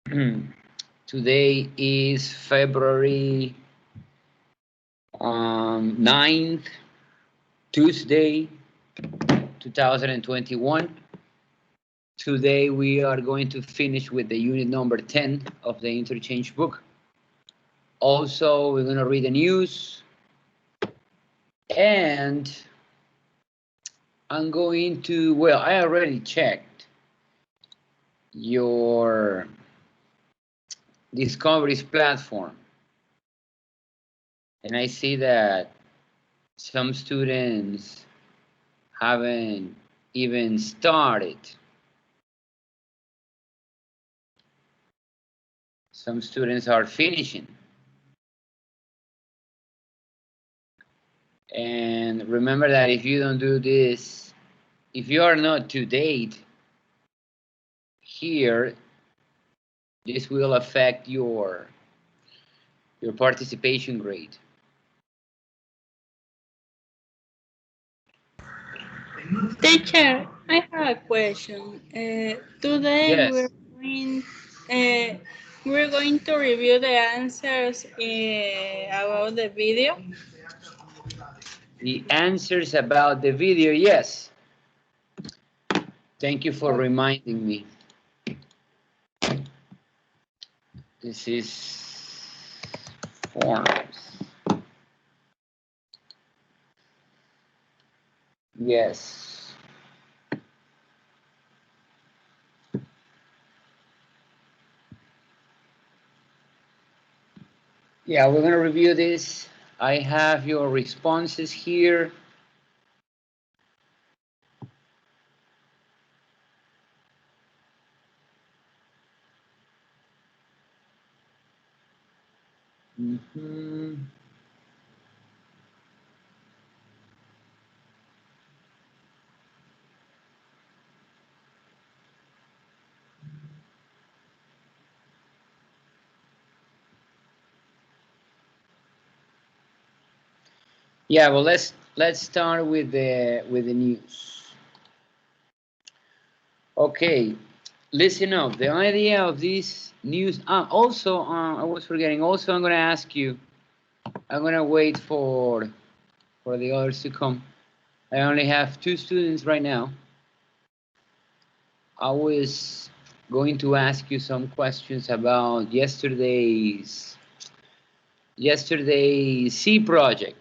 Today is February 9th, Tuesday, 2021. Today we are going to finish with the unit number 10 of the interchange book. Also, we're going to read the news, and I'm going to, well, I already checked your Discovery's platform, and I see that some students haven't even started. Some students are finishing. And remember that if you don't do this, if you are not to date here, this will affect your participation grade. Teacher, I have a question. Today Yes, we're going to review the answers about the video. the answers about the video, yes. Thank you for reminding me. This is forms. Yes. Yeah, we're going to review this. I have your responses here. Yeah, well, let's start with the news. Okay, listen up. The idea of this news. Also, I was forgetting. Also, I'm gonna ask you. I'm gonna wait for the others to come. I only have 2 students right now. I was going to ask you some questions about yesterday's C project.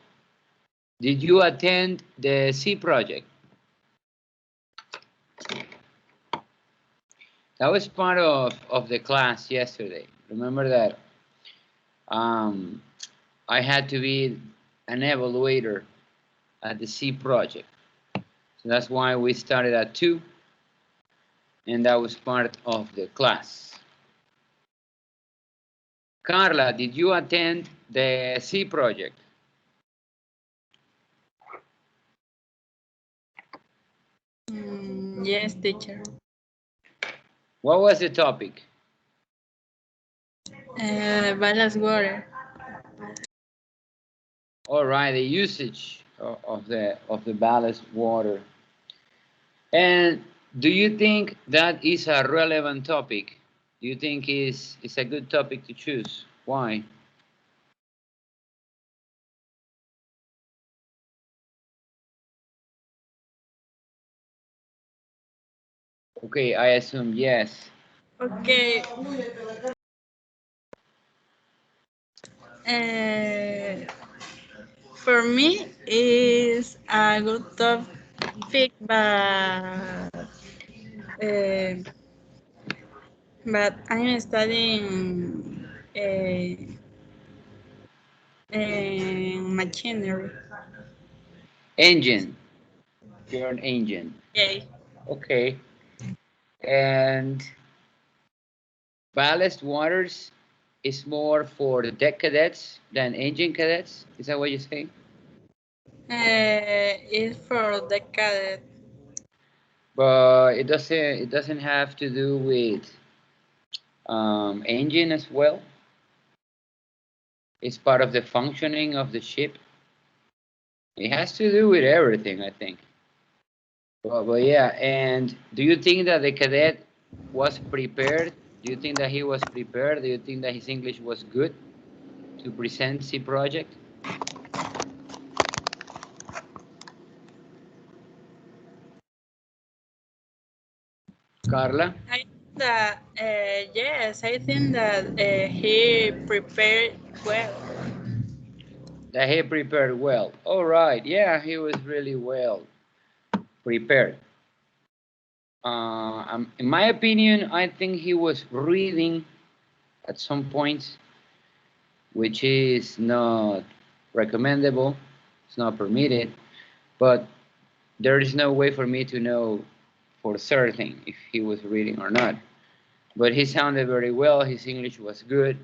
Did you attend the C project? That was part of the class yesterday. Remember that I had to be an evaluator at the C project. So that's why we started at 2, and that was part of the class. Carla, did you attend the C project? Yes, teacher. What was the topic? Ballast water. All right, the usage of the ballast water. And do you think that is a relevant topic? Do you think is a good topic to choose? Why? Okay, I assume yes. Okay. Uh, for me, is a good topic, uh, but I'm studying machinery. Engine. You're an engine. Okay. Okay. And ballast waters is more for the deck cadets than engine cadets. Is that what you're saying? Is for the cadet. But it doesn't have to do with engine as well. It's part of the functioning of the ship. It has to do with everything, I think. But yeah, and do you think that the cadet was prepared Do you think that he was prepared? Do you think that his English was good to present the project? Carla? I think that yes, I think that he prepared well. That he prepared well. All right. Yeah, he was really well prepared. In my opinion, I think he was reading at some points, which is not recommendable. It's not permitted. But there is no way for me to know for certain if he was reading or not. But he sounded very well. His English was good.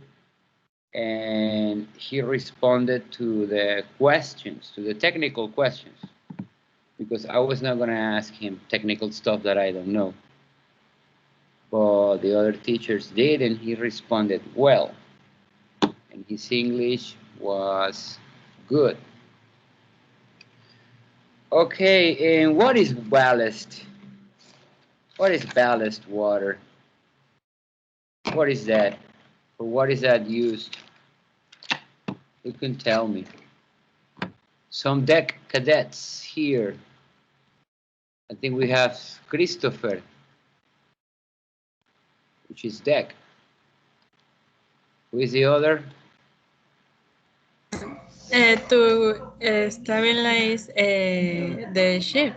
And he responded to the questions, to the technical questions, because I was not going to ask him technical stuff that I don't know. But the other teachers did, and he responded well. And his English was good. Okay, and what is ballast? What is ballast water? What is that? For what is that used? You can tell me. Some deck cadets here. I think we have Christopher, which is deck. Who is the other? To stabilize the ship.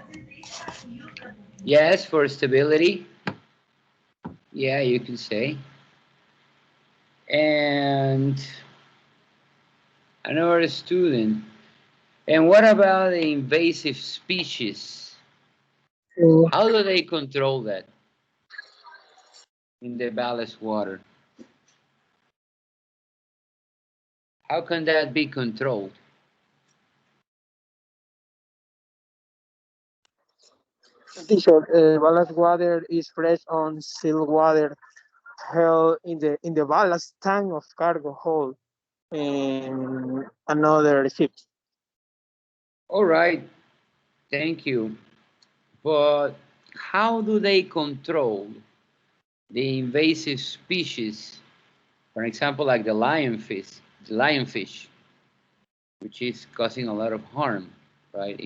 Yes, for stability. Yeah, you can say. And another student. And what about the invasive species? How do they control that in the ballast water? How can that be controlled? Teacher, ballast water is fresh on sealed water held in the ballast tank of cargo hold in another ship. All right, thank you. But how do they control the invasive species? For example, like the lionfish, which is causing a lot of harm, right,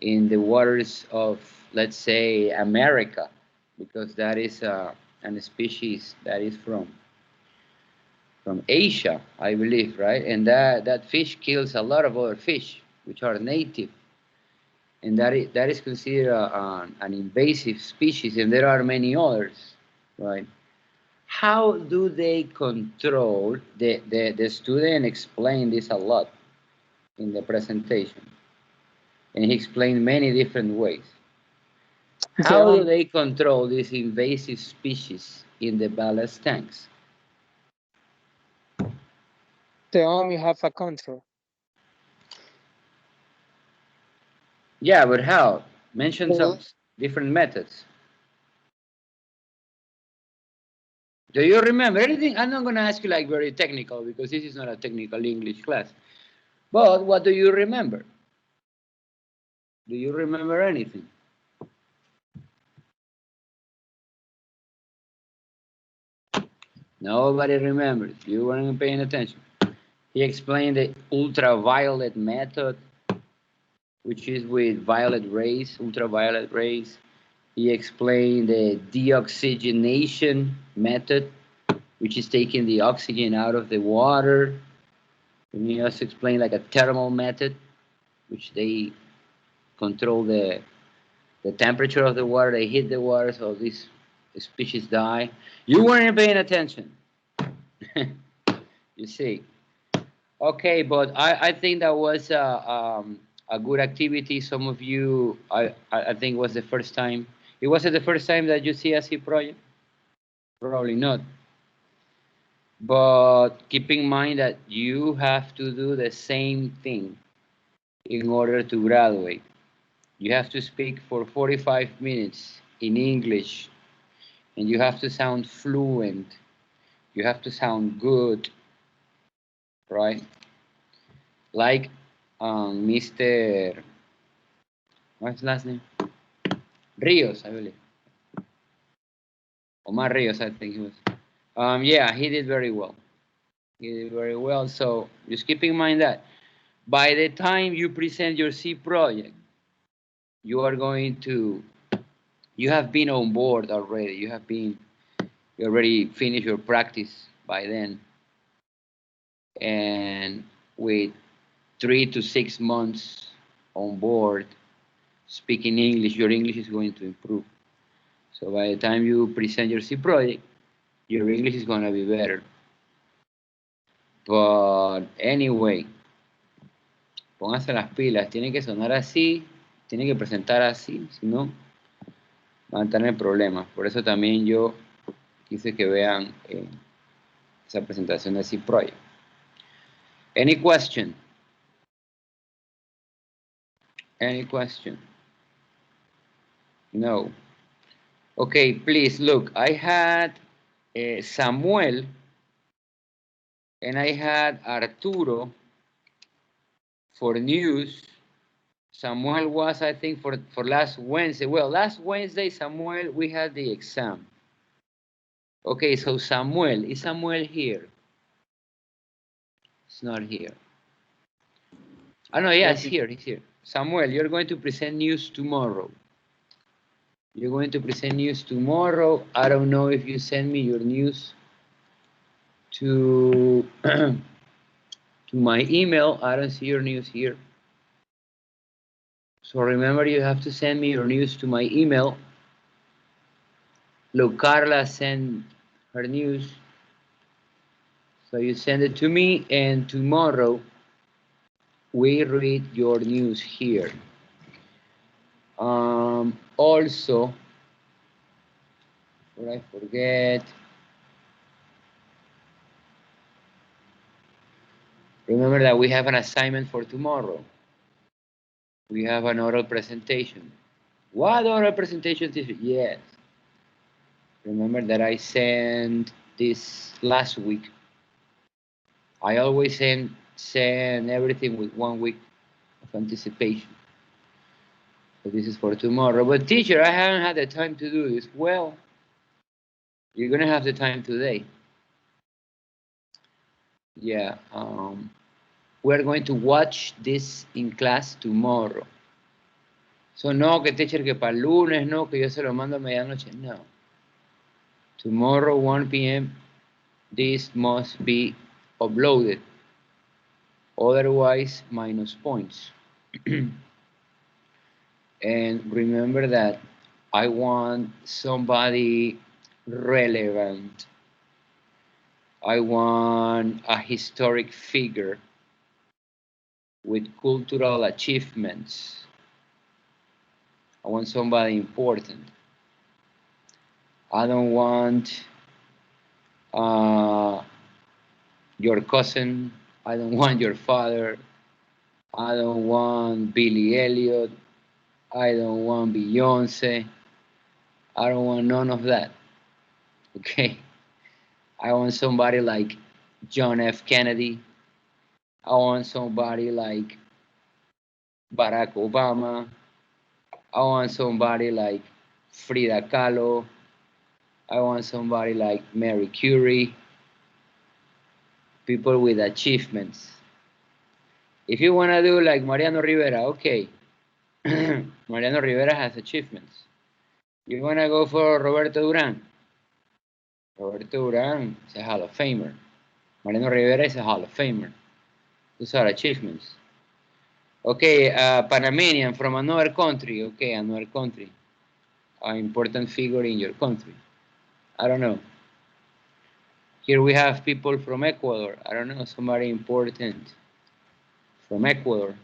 in the waters of, let's say, America, because that is an species that is from Asia, I believe, right? And that fish kills a lot of other fish, which are native, and that is considered an invasive species, and there are many others, right? How do they control the student explained this a lot in the presentation, and he explained many different ways. How do they control these invasive species in the ballast tanks? They only have a control. Yeah, but how? Mention some different methods. Do you remember anything? I'm not going to ask you like very technical because this is not a technical English class. But what do you remember? Do you remember anything? Nobody remembers. You weren't paying attention. He explained the ultraviolet method, which is with violet rays, ultraviolet rays. He explained the deoxygenation method, which is taking the oxygen out of the water. And he also explained like a thermal method, which they control the temperature of the water. They heat the water so these species die. You weren't paying attention. You see. Okay, but I think that was a good activity. Some of you, I think, was the first time. It wasn't the first time that you see a C project? Probably not. But keep in mind that you have to do the same thing in order to graduate. You have to speak for 45 minutes in English, and you have to sound fluent. You have to sound good, right? Like Mr. What's his last name? Rios, I believe. Omar Rios, I think he was. Yeah, he did very well. He did very well. So just keep in mind that by the time you present your C project, you are going to, you have been on board already. You already finished your practice by then. And with 3 to 6 months on board speaking English, your English is going to improve. So by the time you present your C project, your English is going to be better. But anyway, póngase las pilas, tiene que sonar así, tiene que presentar así, si no, van a tener problemas. Por eso también yo quise que vean esa presentación de C project. Any question? Any question? No. Okay, please look. I had Samuel and I had Arturo for news. Samuel was, I think, for last Wednesday. Well, last Wednesday, Samuel, we had the exam. Okay, so Samuel, is Samuel here? It's not here. Oh, no, yeah, he's here, he's here. Samuel, you're going to present news tomorrow. You're going to present news tomorrow. I don't know if you send me your news to, to my email. I don't see your news here. So remember, you have to send me your news to my email. Look, Carla sent her news. So you send it to me, and tomorrow we read your news here. Also, before I forget, remember that we have an assignment for tomorrow. We have an oral presentation. What oral presentation is it? Yes. Remember that I sent this last week. I always send everything with 1 week of anticipation. So this is for tomorrow. But teacher, I haven't had the time to do this. Well, you're gonna have the time today. Yeah, we're going to watch this in class tomorrow. So no, que teacher, que para el lunes, no, que yo se lo mando a medianoche. No. Tomorrow, 1 p.m., this must be uploaded. Otherwise, minus points. And remember that I want somebody relevant. I want a historic figure with cultural achievements. I want somebody important. I don't want your cousin. I don't want your father. I don't want Billy Elliot. I don't want Beyonce. I don't want none of that. Okay? I want somebody like John F. Kennedy. I want somebody like Barack Obama. I want somebody like Frida Kahlo. I want somebody like Mary Curie. People with achievements. If you want to do like Mariano Rivera, okay. Mariano Rivera has achievements. You want to go for Roberto Duran? Roberto Duran is a Hall of Famer. Mariano Rivera is a Hall of Famer. Those are achievements. Okay, Panamanian from another country. Okay, another country. An important figure in your country. I don't know. Here we have people from Ecuador. I don't know, somebody important from Ecuador.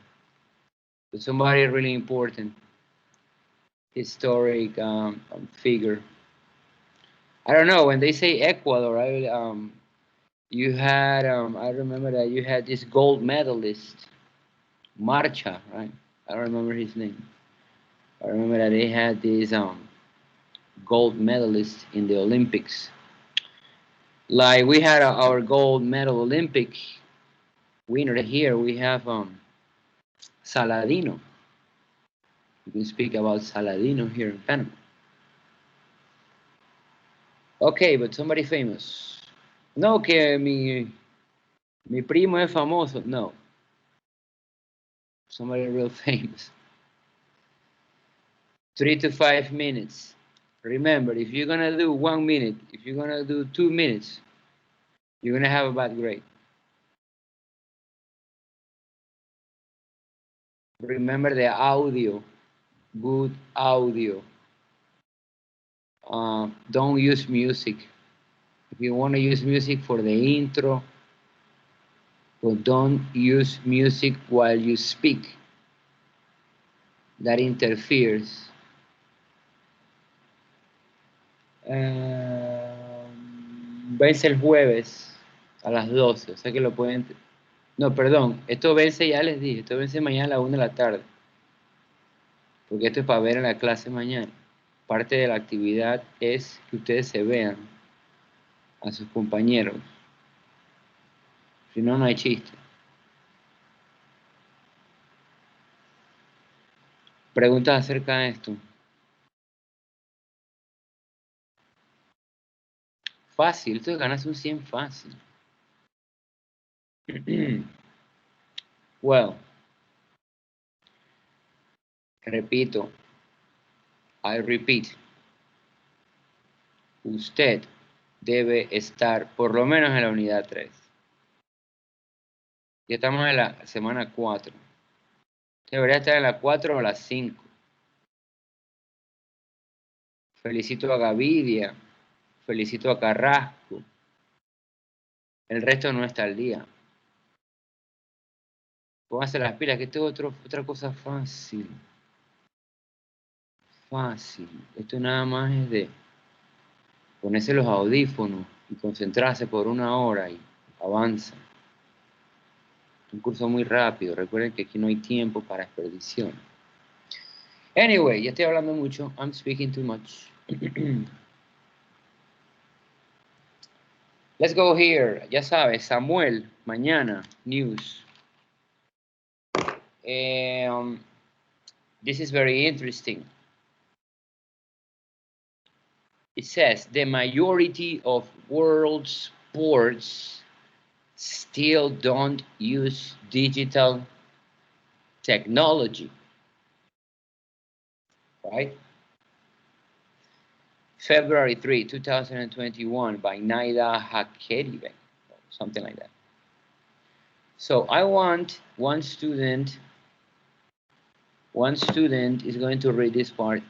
But somebody really important, historic figure. I don't know, when they say Ecuador, you had, I remember that you had this gold medalist, Marcha, right? I don't remember his name. I remember that they had this gold medalist in the Olympics. Like we had our gold medal Olympic winner here. We have Saladino. You can speak about Saladino here in Panama. Okay, but somebody famous. No, que mi primo es famoso. No. Somebody real famous. 3 to 5 minutes. Remember, if you're gonna do 1 minute, if you're gonna do 2 minutes, you're gonna have a bad grade. Remember the audio, good audio. Don't use music. If you want to use music for the intro, but don't use music while you speak. That interferes. Vence el jueves a las 12, o sea que lo pueden... No, perdón, esto vence, ya les dije, esto vence mañana a la 1 de la tarde. Porque esto es para ver en la clase mañana. Parte de la actividad es que ustedes se vean a sus compañeros. Si no, no hay chiste. Preguntas acerca de esto. Fácil, esto es ganarse un 100 fácil. Well, repito, I repeat, usted debe estar por lo menos en la unidad 3. Ya estamos en la semana 4. Debería estar en la 4 o la 5. Felicito a Gavidia, felicito a Carrasco. El resto no está al día. Pónganse las pilas, que esto es otra cosa fácil. Fácil. Esto nada más es de ponerse los audífonos y concentrarse por 1 hora y avanza. Un curso muy rápido. Recuerden que aquí no hay tiempo para expedición. Anyway, ya estoy hablando mucho. I'm speaking too much. Let's go here. Ya sabes, Samuel, mañana, news. This is very interesting. It says the majority of world sports still don't use digital technology, right? February 3, 2021 by Naida Hakeribe, something like that. So I want one student is going to read this part.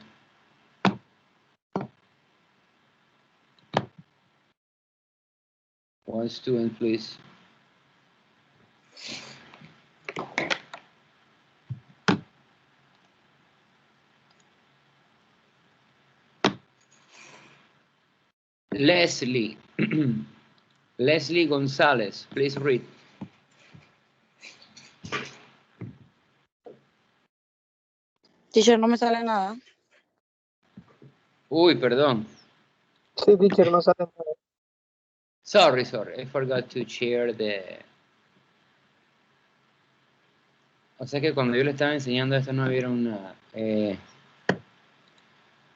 One student, please. Leslie. Leslie Gonzalez, please read. Teacher, no me sale nada. Uy, perdón. Sí, teacher, no sale nada. Sorry. I forgot to share the... O sea que cuando yo le estaba enseñando esto no vieron nada.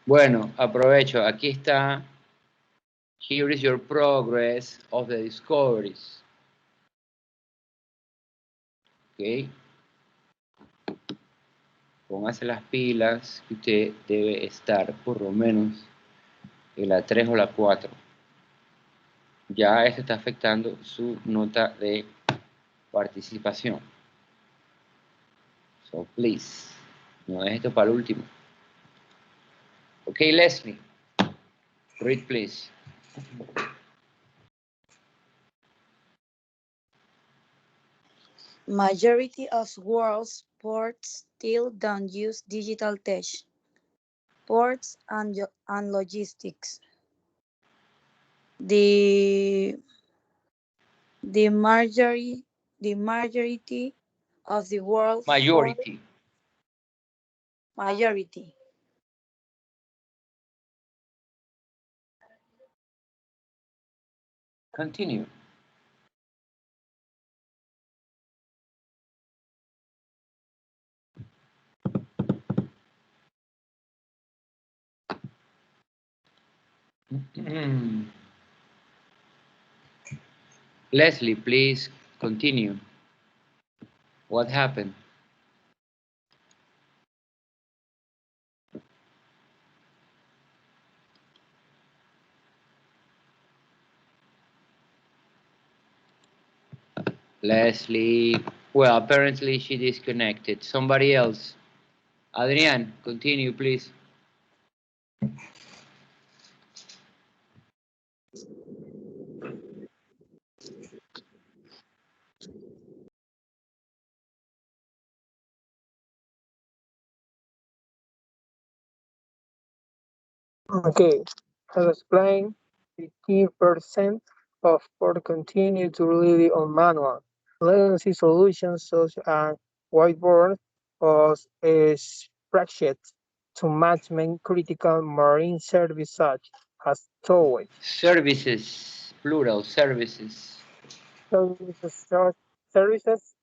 Bueno, aprovecho. Aquí está. Here is your progress of the discoveries. Ok. Póngase las pilas que usted debe estar por lo menos en la 3 o la 4. Ya esto está afectando su nota de participación. So, please, no deje esto para el último. Okay, Leslie, read, please. Majority of world sports still don't use digital tech. Ports and logistics. The majority of the world majority. Continue. Leslie, please continue. What happened? Leslie, well, apparently she disconnected. Somebody else. Adrian, continue, please. Okay, as explained, 15% of port continue to rely on manual legacy solutions such as whiteboard or spreadsheets to manage critical marine service such as towage. Services, plural, services. Services, services.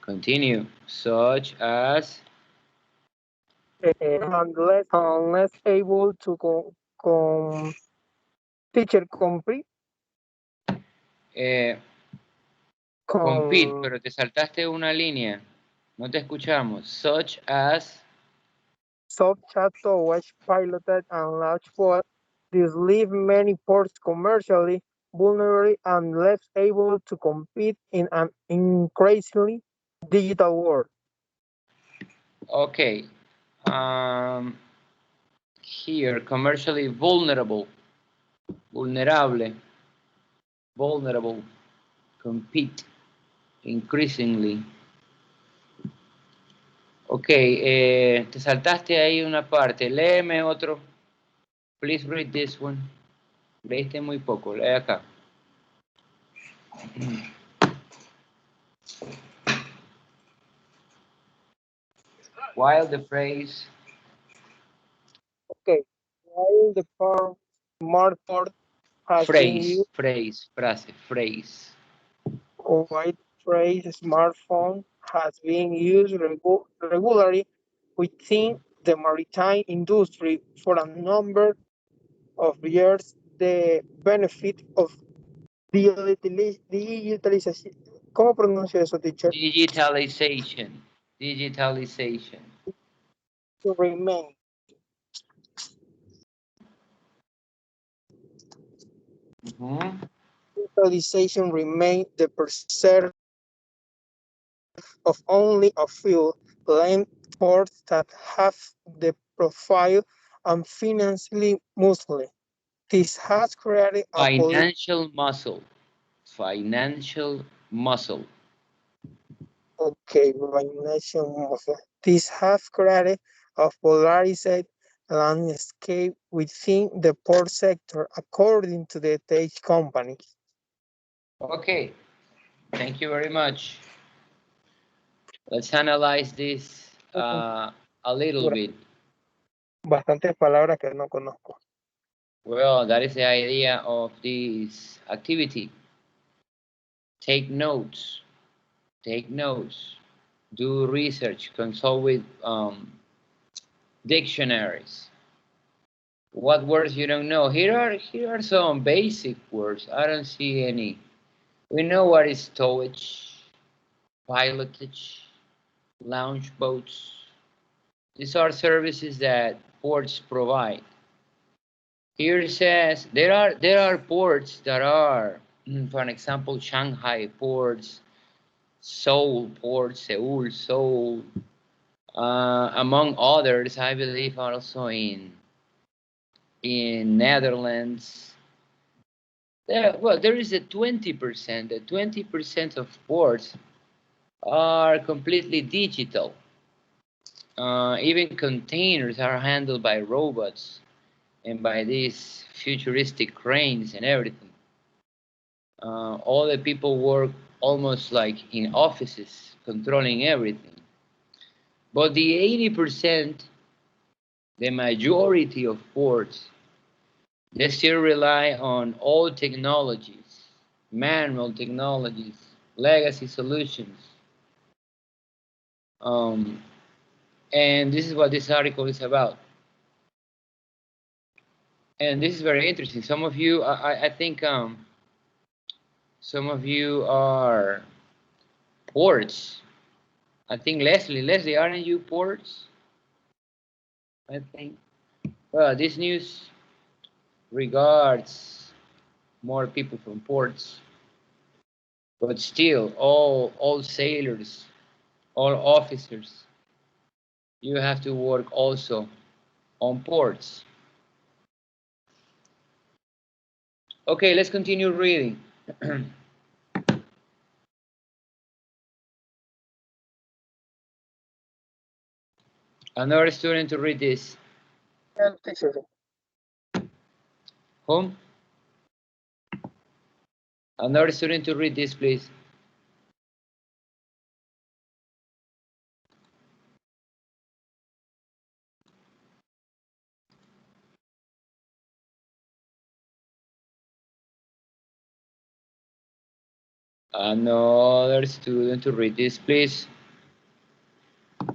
Continue. Such as Unless able to teacher complete eh, compete, con pero te saltaste una línea. No te escuchamos. Such as. soft towage piloted and launched for this leave many ports commercially vulnerable and less able to compete in an increasingly digital world. Okay. Here, commercially vulnerable. Vulnerable. Vulnerable. Compete. Increasingly. Ok, te saltaste ahí una parte. Léeme otro. Please read this one. Leíste muy poco. Lee acá. While the phrase. Okay, while the term smart port has been Phrase. used, Phrase. Frase. Phrase. white phrase smartphone has been used regularly within the maritime industry for a number of years. The benefit of digitalización. ¿Cómo pronuncio eso, teacher? Digitalization. Digitalization. To remain. Digitalization remain the percent of only a few land ports that have the profile and financially muscle. This has created a Financial muscle. Financial muscle. financial muscle. This has created a polarized landscape within the port sector, according to the tech company. Okay. Thank you very much. Let's analyze this a little bit. Bastantes palabras que no conozco. Well, that is the idea of this activity. Take notes. Take notes. Do research. Consult with dictionaries. What words you don't know? Here are some basic words. I don't see any. We know what is towage, pilotage, launch boats. These are services that ports provide. Here it says there are ports that are, for an example, Shanghai ports, Seoul port, Seoul, among others. I believe also in Netherlands. There is a 20%. The 20% of ports are completely digital. Even containers are handled by robots and by these futuristic cranes and everything. All the people work almost like in offices, controlling everything. But the 80%, the majority of ports, they still rely on old technologies, manual technologies, legacy solutions. And this is what this article is about. And this is very interesting. Some of you, I think, some of you are ports. I think Leslie, aren't you ports? I think. Well, this news regards more people from ports, but still, all sailors, all officers, you have to work also on ports. Okay, let's continue reading. Another student to read this. Teacher. Whom? Another student to read this, please. Another student to read this, please.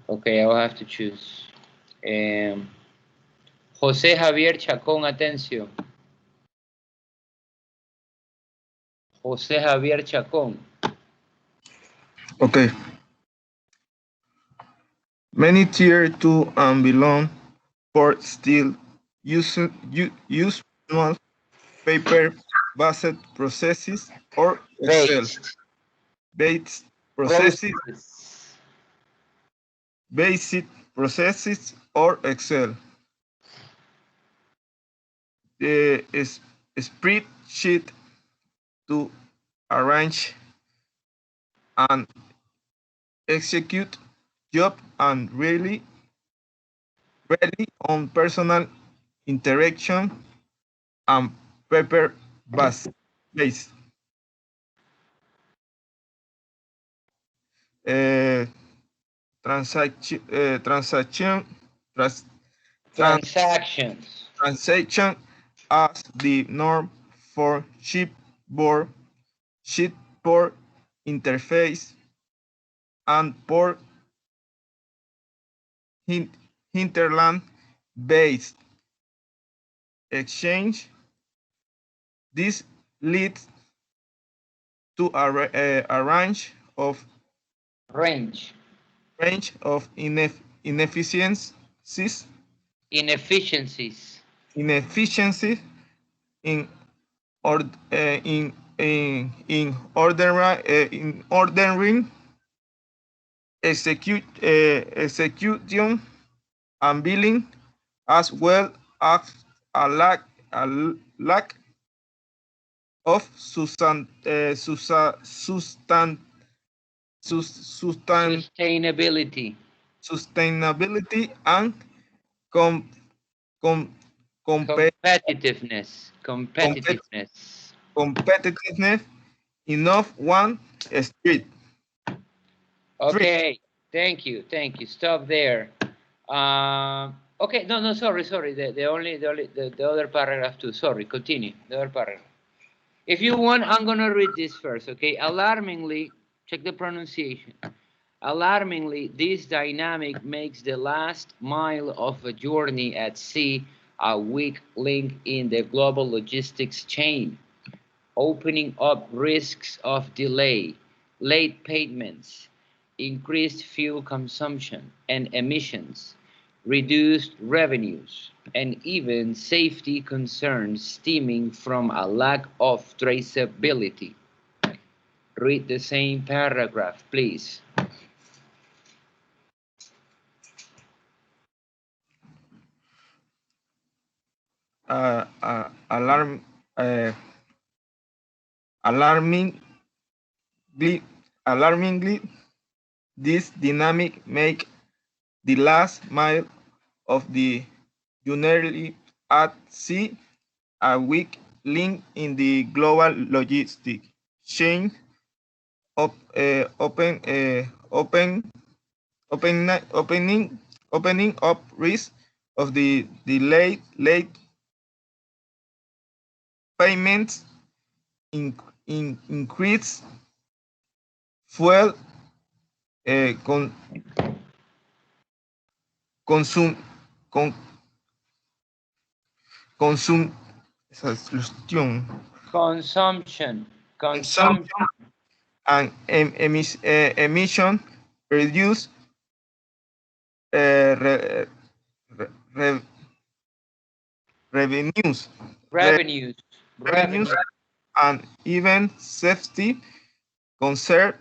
Okay, I'll have to choose. José Javier Chacón, atención. José Javier Chacón. Okay. Many tier 2 and below ports still use manual paper-based processes or Excel-based processes. Basic processes or Excel. The spreadsheet to arrange and execute job and really on personal interaction and paper based. Transaction as the norm for shipboard interface and port hinterland based exchange. This leads to a range of inefficiencies in ordering, execution and billing, as well as a lack of sustainability and competitiveness enough one street. Okay, thank you. Stop there. Okay, no, sorry. The other paragraph too. Sorry, continue. The other paragraph. If you want, I'm gonna read this first, okay? Alarmingly, check the pronunciation. Alarmingly, this dynamic makes the last mile of a journey at sea a weak link in the global logistics chain, opening up risks of delay, late payments, increased fuel consumption and emissions, reduced revenues, and even safety concerns stemming from a lack of traceability. Read the same paragraph, please. Alarmingly, this dynamic make the last mile of the journey at sea a weak link in the global logistics chain, opening up risk of the delayed late payments, increased fuel consum, con, consum, consumption and emission reduce re, re, revenues, revenues and even safety concern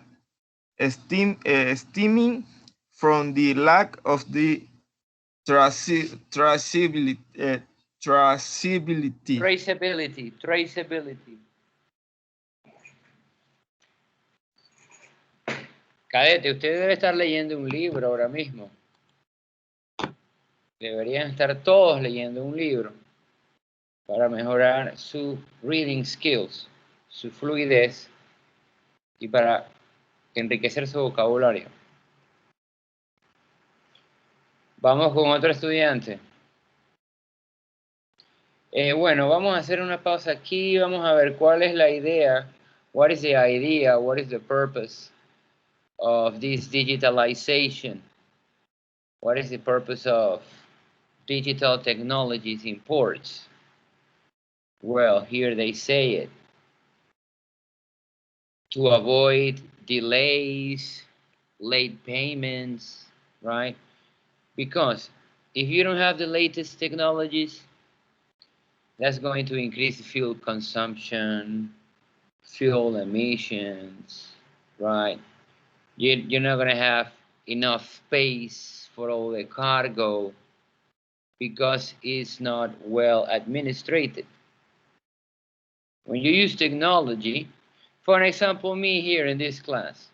stemming from the lack of the traceability. Cadete, usted debe estar leyendo un libro ahora mismo. Deberían estar todos leyendo un libro para mejorar su reading skills, su fluidez y para enriquecer su vocabulario. Vamos con otro estudiante. Bueno, vamos a hacer una pausa aquí. Vamos a ver cuál es la idea. What is the idea? What is the purpose of this digitalization? What is the purpose of digital technologies in ports? Well, here they say it. To avoid delays, late payments, right? Because if you don't have the latest technologies, that's going to increase fuel consumption, fuel emissions, right? You're not going to have enough space for all the cargo because it's not well administrated. When you use technology, for an example, me here in this class,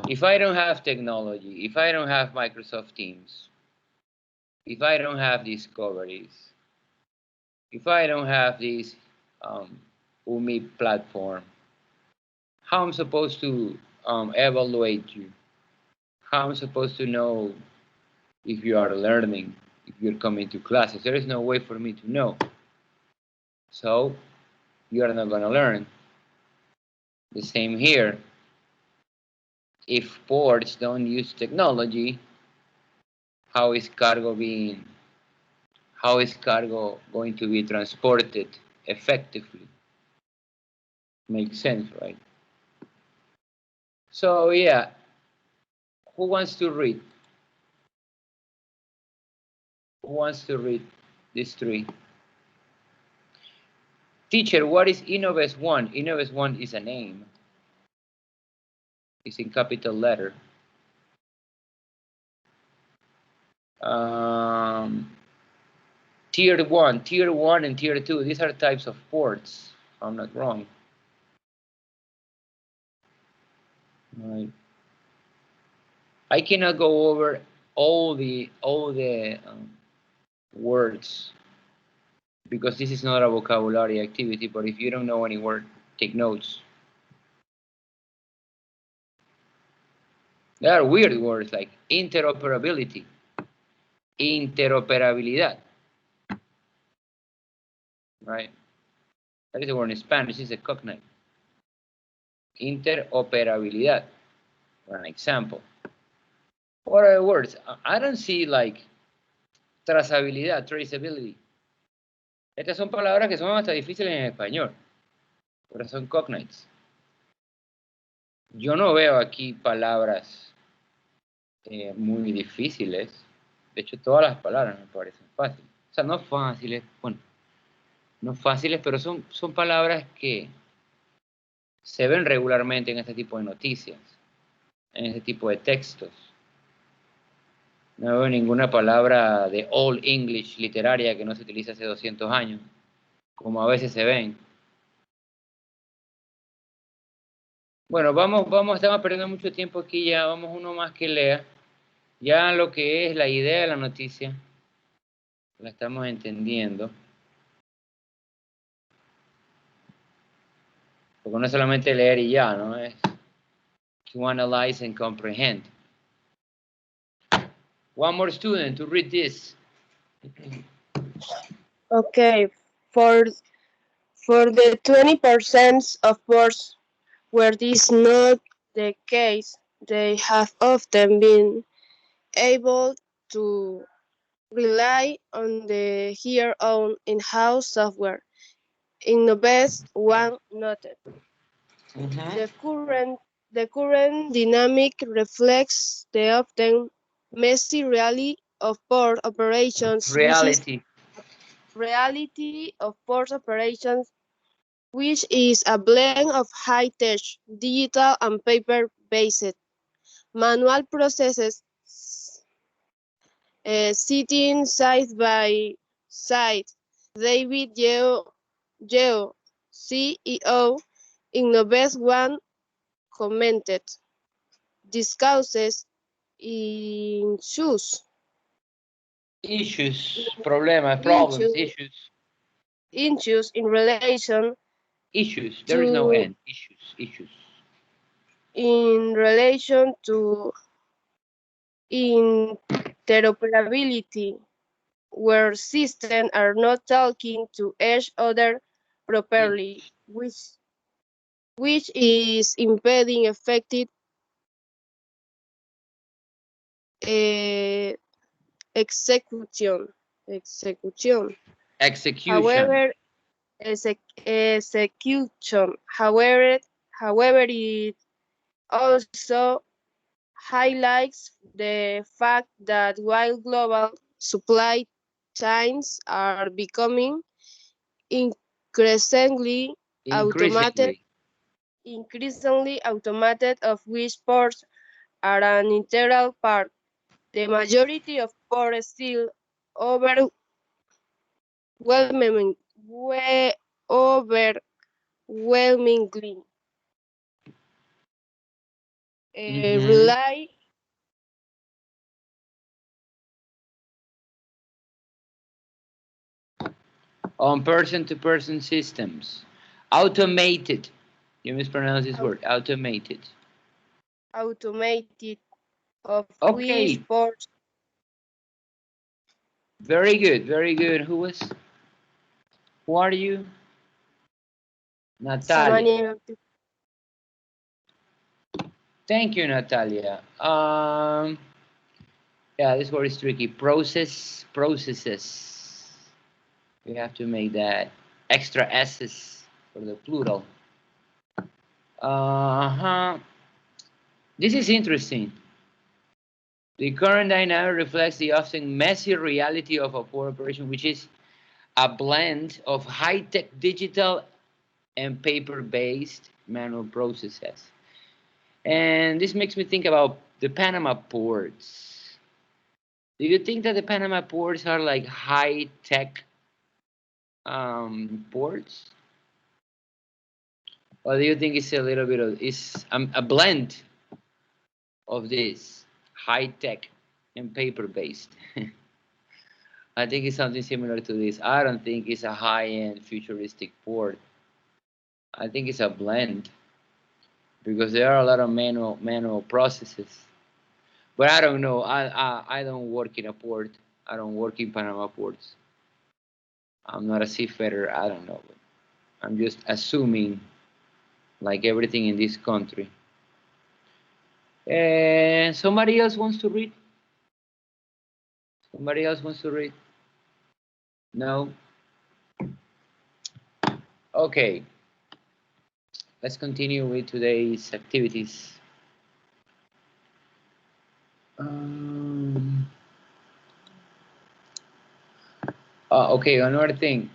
if I don't have technology, if I don't have Microsoft Teams, if I don't have discoveries, if I don't have this UMI platform, how I'm supposed to evaluate you? How I'm supposed to know if you are learning, if you're coming to classes? There is no way for me to know. So you are not going to learn. The same here. If ports don't use technology, how is cargo going to be transported effectively? Makes sense, right? So yeah, who wants to read? Who wants to read these three? Teacher, what is Innoves 1? Innoves 1 is a name. It's in capital letter. Tier 1 and Tier 2, these are types of ports, if I'm not wrong. Right. I cannot go over all the words because this is not a vocabulary activity, but if you don't know any word, take notes. There are weird words like interoperability, interoperabilidad, right? That is a word in Spanish, it's a cognate. Interoperabilidad, for an example. What are the words? I don't see like trazabilidad, traceability. Estas son palabras que son hasta difíciles en español, pero son cognates. Yo no veo aquí palabras muy difíciles. De hecho, todas las palabras me parecen fáciles. O sea, no fáciles, bueno, no fáciles, pero son palabras que se ven regularmente en este tipo de noticias, en este tipo de textos. No veo ninguna palabra de Old English literaria que no se utiliza hace 200 años, como a veces se ven. Bueno, estamos perdiendo mucho tiempo aquí ya, vamos uno más que lea. Ya lo que es la idea de la noticia, la estamos entendiendo. Porque no es solamente leer y ya, ¿no? Es to analyze and comprehend. One more student to read this. Okay, for the 20% of ports where this is not the case, they have often been able to rely on the here own in-house software. In the best one noted. The current dynamic reflects the often messy reality of port operations, which is a blend of high-tech, digital, and paper-based manual processes sitting side by side. David Yeo, CEO, in the best one commented, discusses issues problems, issues in relation issues. There is no to end. Issues. in relation to interoperability, where systems are not talking to each other properly, which is impeding effective execution. Execution. However, execution. However, it also highlights the fact that while global supply chains are becoming increasingly automated, Increasingly. of which ports are an integral part. The majority of ports still overwhelming, overwhelmingly rely On person-to-person systems. Automated. You mispronounce this word. Automated. automated, of Okay. which ports Very good. Very good. Who are you? Natalia. Thank you, Natalia. Yeah, this word is tricky. Processes. We have to make that extra S's for the plural. This is interesting. The current dynamic reflects the often messy reality of a port operation, which is a blend of high-tech digital and paper-based manual processes. And this makes me think about the Panama ports. Do you think that the Panama ports are like high-tech ports? Or do you think it's a little bit of a blend of this high-tech and paper-based? I think it's something similar to this. I don't think it's a high-end futuristic port. I think it's a blend because there are a lot of manual processes. But I don't know. I don't work in a port. I don't work in Panama ports. I'm not a seafarer. I don't know. I'm just assuming, like everything in this country. Somebody else wants to read? Somebody else wants to read? No? Okay. Let's continue with today's activities. Okay, another thing.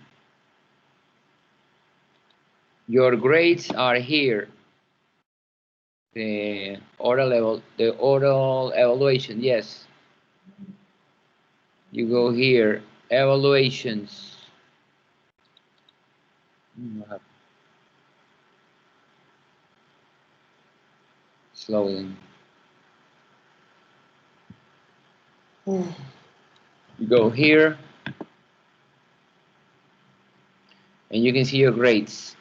Your grades are here. The oral evaluation, yes. You go here, evaluations. Slowly. You go here, and you can see your grades.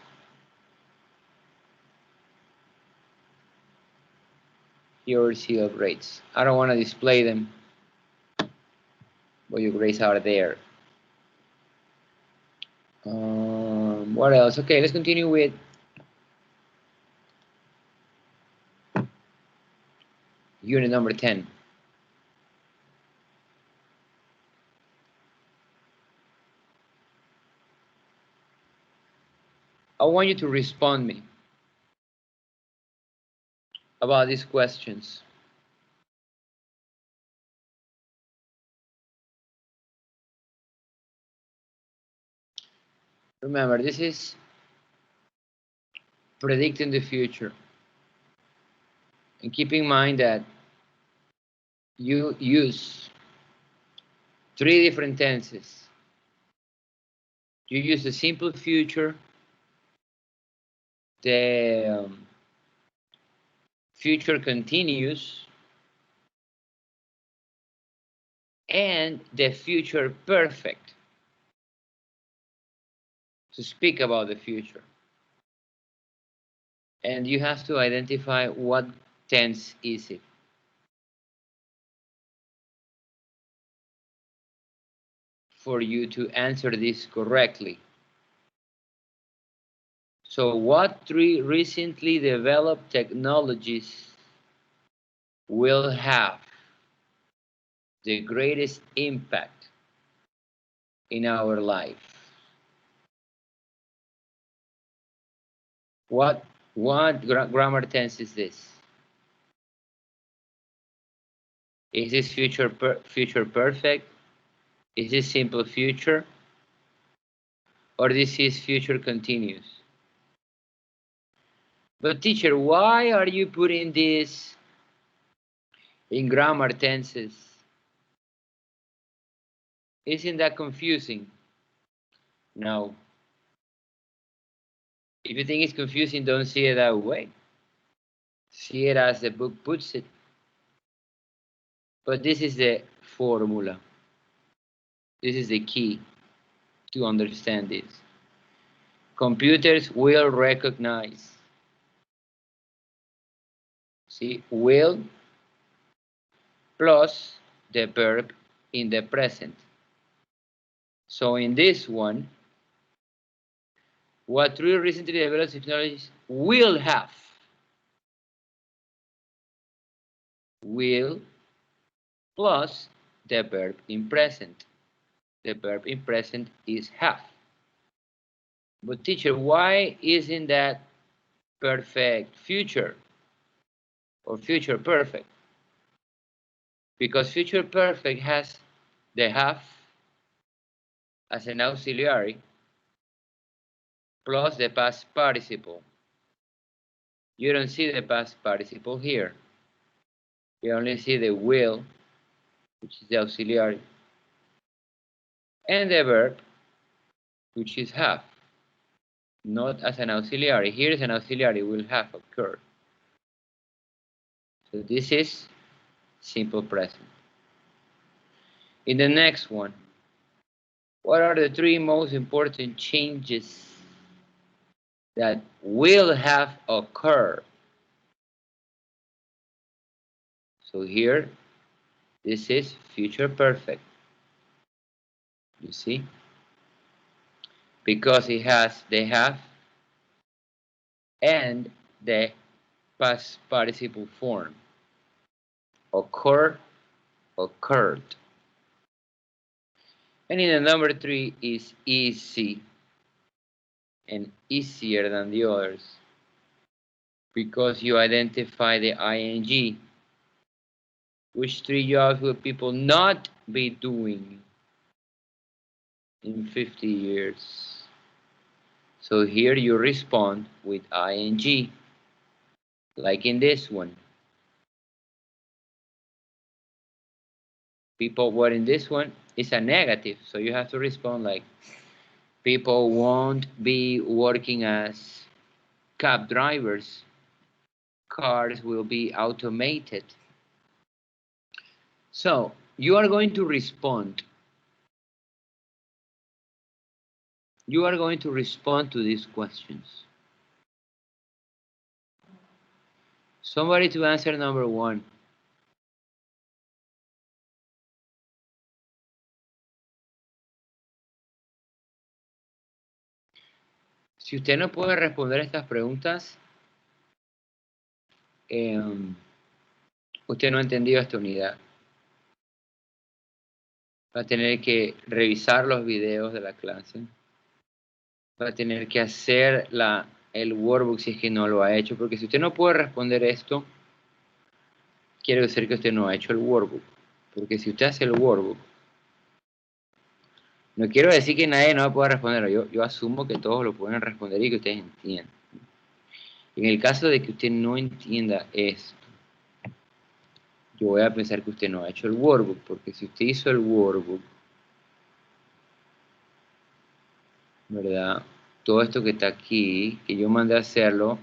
Here see your grades. I don't want to display them, but your grades are there. What else? Okay, let's continue with unit number 10. I want you to respond me about these questions. Remember, this is predicting the future. And keep in mind that you use 3 different tenses. You use the simple future, the future continuous, and the future perfect to speak about the future. And you have to identify what tense is it. For you to answer this correctly. So what 3 recently developed technologies will have the greatest impact in our life? What grammar tense is this? Is this future perfect? Is this simple future? Or this is future continuous? But teacher, why are you putting this in grammar tenses? Isn't that confusing? No. If you think it's confusing, don't see it that way. See it as the book puts it. But this is the formula. This is the key to understand this. Computers will recognize. See, will plus the verb in the present. So in this one, what 3 recently developed technologies will have? Will plus the verb in present. The verb in present is have. But teacher, why isn't that perfect future or future perfect? Because future perfect has the have as an auxiliary plus the past participle. You don't see the past participle here. You only see the will, which is the auxiliary, and the verb, which is have, not as an auxiliary. Here is an auxiliary, will have occurred. So this is simple present. In the next one, what are the 3 most important changes that will have occurred? So here, this is future perfect. You see? Because it has the have and the past participle form. Occur, occurred. And in the number 3 is easy and easier than the others because you identify the ing. Which 3 jobs will people not be doing in 50 years? So here you respond with ing, like in this one. People, what in this one is a negative, so you have to respond like, people won't be working as cab drivers. Cars will be automated. So you are going to respond. You are going to respond to these questions. Somebody to answer number 1. Si usted no puede responder estas preguntas, usted no ha entendido esta unidad. Va a tener que revisar los videos de la clase va a tener que hacer el workbook si es que no lo ha hecho, porque si usted no puede responder esto, quiere decir que usted no ha hecho el workbook, porque si usted hace el workbook, no quiero decir que nadie no va a poder responder, yo asumo que todos lo pueden responder y que ustedes entiendan. En el caso de que usted no entienda esto, yo voy a pensar que usted no ha hecho el workbook, porque si usted hizo el workbook, ¿verdad? Todo esto que está aquí, que yo mandé a hacerlo,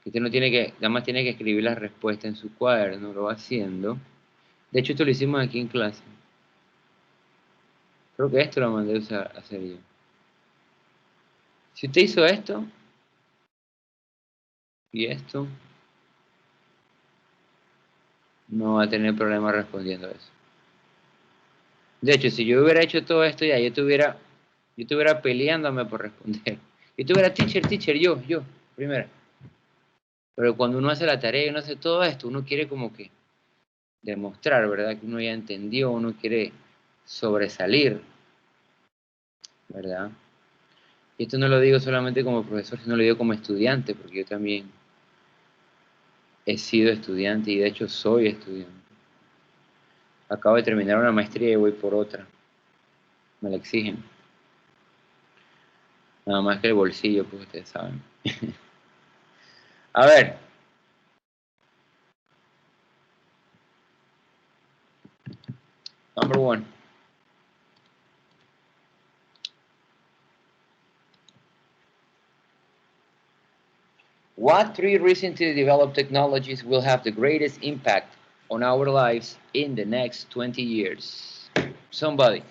que usted no tiene que, nada más tiene que escribir la respuesta en su cuaderno, lo va haciendo. De hecho, esto lo hicimos aquí en clase. Creo que esto lo mandé a hacer yo. Si usted hizo esto, y esto, no va a tener problema respondiendo a eso. De hecho, si yo hubiera hecho todo esto ya, yo estuviera peleándome por responder. Yo estuviera teacher, yo, primero. Pero cuando uno hace la tarea y uno hace todo esto, uno quiere como que demostrar, ¿verdad? Que uno ya entendió, uno quiere sobresalir, ¿verdad? Y esto no lo digo solamente como profesor, sino lo digo como estudiante, porque yo también he sido estudiante y de hecho soy estudiante. Acabo de terminar una maestría y voy por otra. Me la exigen. Nada más que el bolsillo, pues ustedes saben. A ver. Number 1. What 3 recently developed technologies will have the greatest impact on our lives in the next 20 years? Somebody.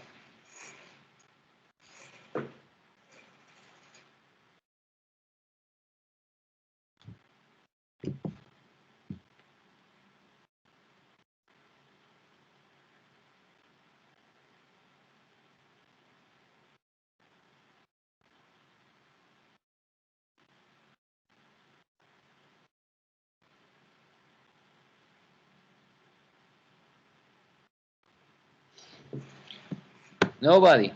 Nobody.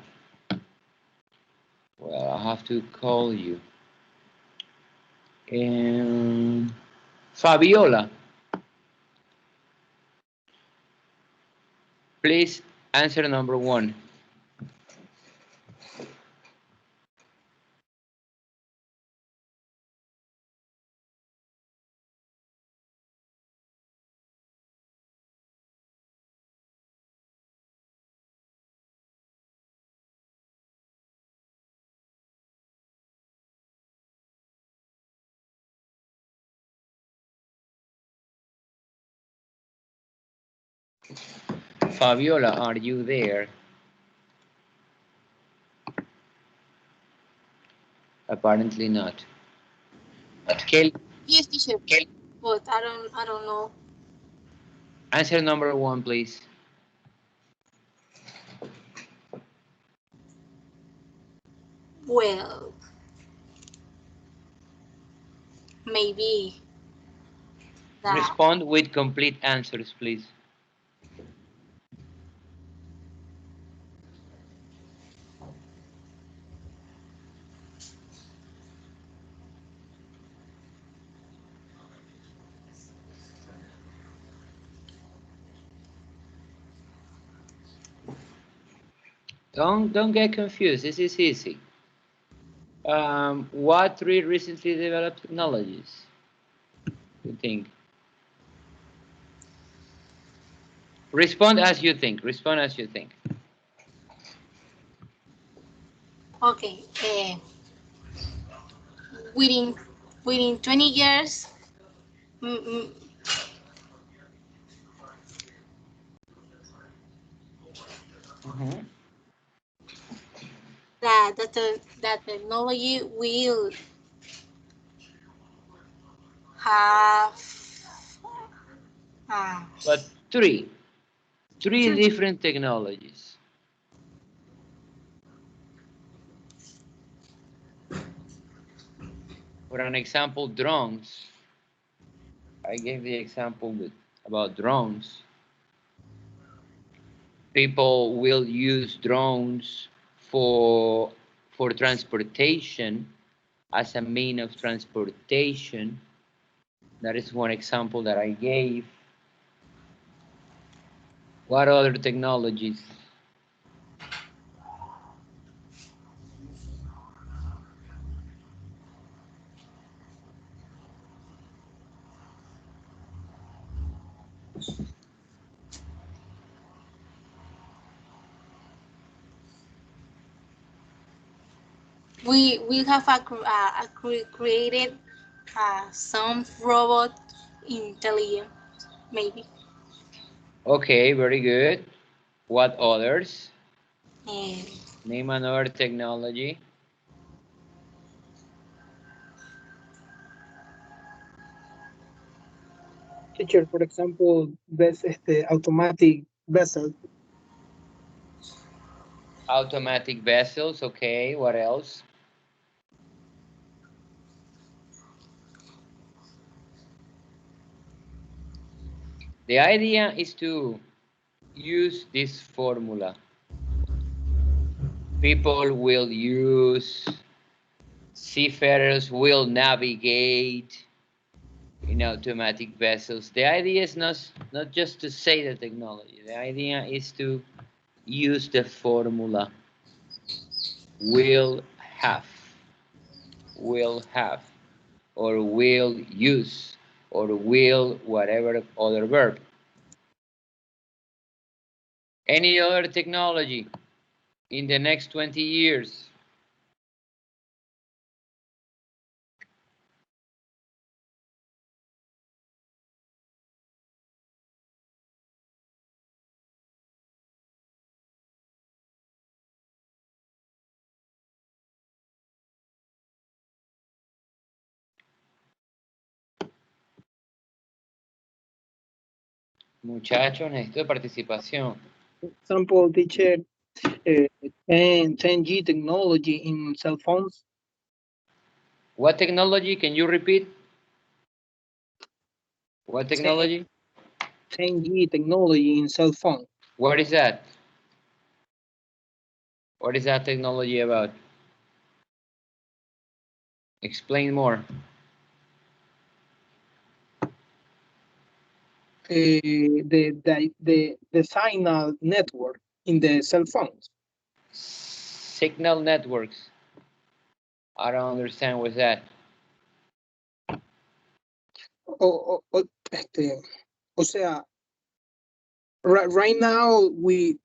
Well, I have to call you. Fabiola. Please answer number 1. Fabiola, are you there? Apparently not. Kelly. Yes, teacher. Kelly. But I don't know. Answer number 1, please. Well, maybe that. Respond with complete answers, please. Don't get confused. This is easy. What 3 recently developed technologies you think? Respond as you think. Respond as you think. Okay. Within 20 years, that technology will have But three different technologies. For an example, drones. I gave the example about drones. People will use drones for for transportation, as a mean of transportation. That is one example that I gave. What other technologies? We have created some robot intelligent, maybe. Okay, very good. What others? And Name another technology. Teacher, for example, automatic vessel. Automatic vessels, okay, what else? The idea is to use this formula. People will use, seafarers will navigate in automatic vessels. The idea is not just to say the technology. The idea is to use the formula. Will have, or will use, or will whatever other verb. Any other technology in the next 20 years? Muchachos, necesito participación. Example, teacher, 10G technology in cell phones. What technology? Can you repeat? What technology? 10G technology in cell phone. What is that? What is that technology about? Explain more. The signal network in the cell phones. Signal networks. I don't understand what's that. O sea, right now we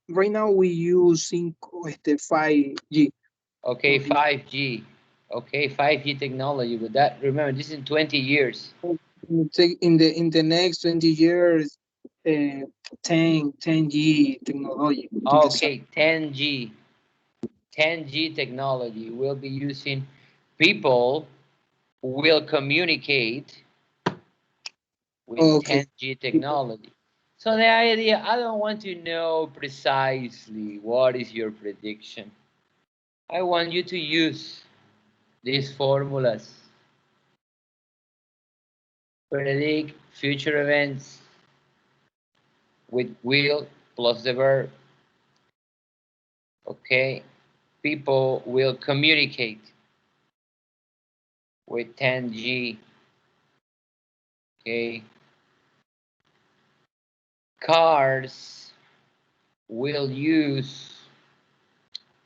using 5G. Okay, 5G. Okay, 5G technology, but that, remember, this is in 20 years. In the next 20 years, 10G technology. Okay, 10G. 10G technology will be using, people will communicate with 10G technology. So the idea, I don't want to know precisely what is your prediction. I want you to use these formulas. Predict future events with will plus the verb. Okay, people will communicate with 10G. Okay, cars will use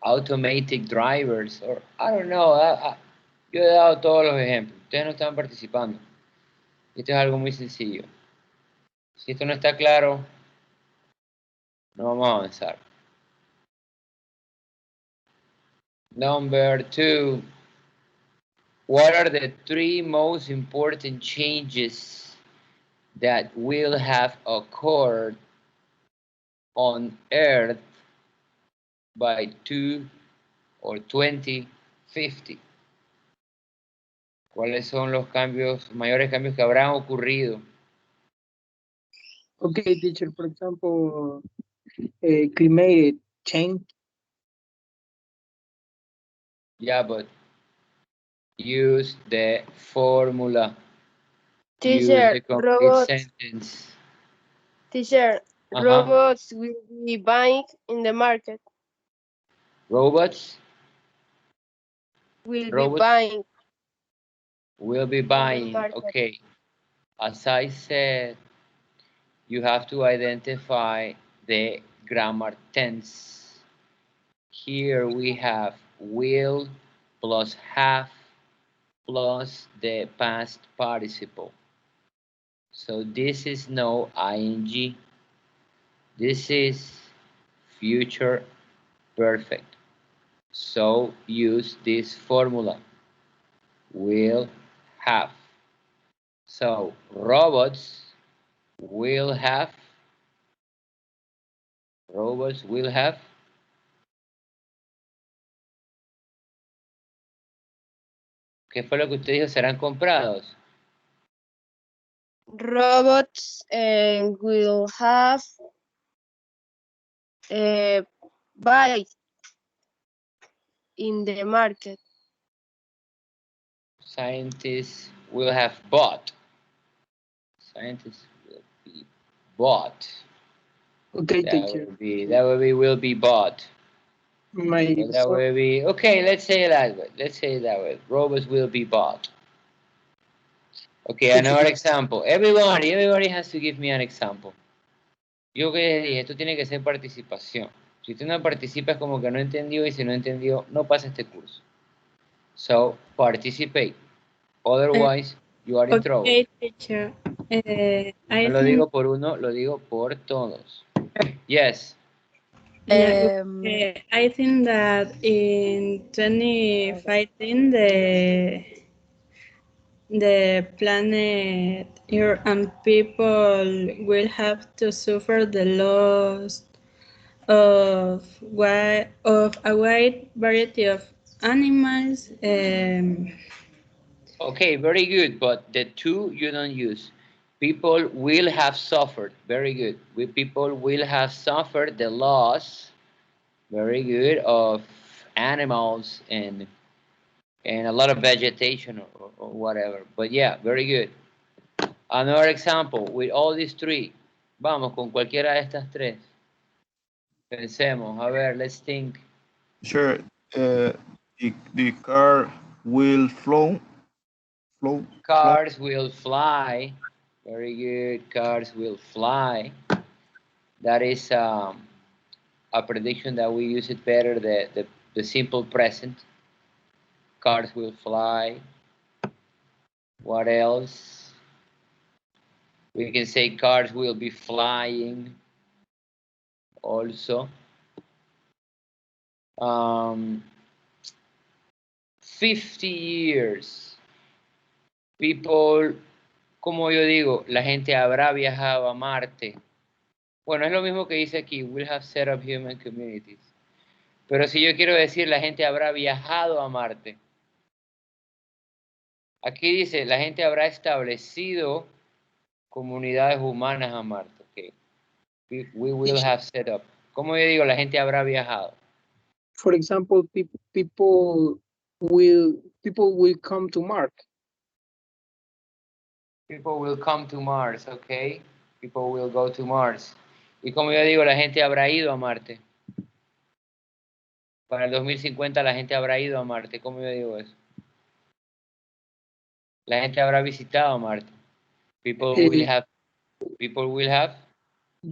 automatic drivers, or I don't know. Yo he dado todos los ejemplos. Ustedes no están participando. Esto es algo muy sencillo. Si esto no está claro, no vamos a avanzar. Number 2. What are the 3 most important changes that will have occurred on Earth by 2050? ¿Cuáles son los mayores cambios que habrán ocurrido? Okay, teacher, for example, climate change. Yeah, but use the formula. Use Teacher, the complete robots. sentence. Teacher, robots will be buying in the market. Robots will be Robots buying will be in the buying. market. Okay. As I said, you have to identify the grammar tense. Here we have will plus have plus the past participle. So this is no ing. This is future perfect. So use this formula. Will have. So robots will have. Robots will have. ¿Qué fue lo que usted dijo? ¿Serán comprados? Robots will have buy in the market. Scientists will have bought. Scientists will be bought. Okay, That teacher. will be bought. My So that will be okay. Let's say it that way. Let's say it that way. Robots will be bought. Okay, another example. Everybody has to give me an example. Yo que les dije, esto tiene que ser participación. Si usted no participa es como que no entendió y si no entendió, no pasa este curso. So, participate. Otherwise, you are in trouble. Okay, teacher. No lo digo por uno, lo digo por todos. Yes. Yeah, I think that in 2015 the planet Earth and people will have to suffer the loss of a wide variety of animals. Okay, very good, but the two you don't use. People will have suffered. Very good. People will have suffered the loss. Very good, of animals and a lot of vegetation or whatever. But yeah, very good. Another example with all these three. Vamos con cualquiera de estas tres. Pensemos. A ver, let's think. Sure. The car will flow. Cars will fly. Very good. Cars will fly. That is a prediction that we use it better, the simple present. Cars will fly. What else? We can say cars will be flying also. 50 years. People, como yo digo, la gente habrá viajado a Marte. Bueno, es lo mismo que dice aquí, will have set up human communities. Pero si yo quiero decir, la gente habrá viajado a Marte. Aquí dice, la gente habrá establecido comunidades humanas a Marte. Okay. We will have set up. ¿Cómo yo digo, la gente habrá viajado? For example, people will come to Mars. People will come to Mars, okay. People will go to Mars. Y como yo digo, la gente habrá ido a Marte. Para el 2050 la gente habrá ido a Marte. ¿Cómo yo digo eso? La gente habrá visitado Marte. People will have.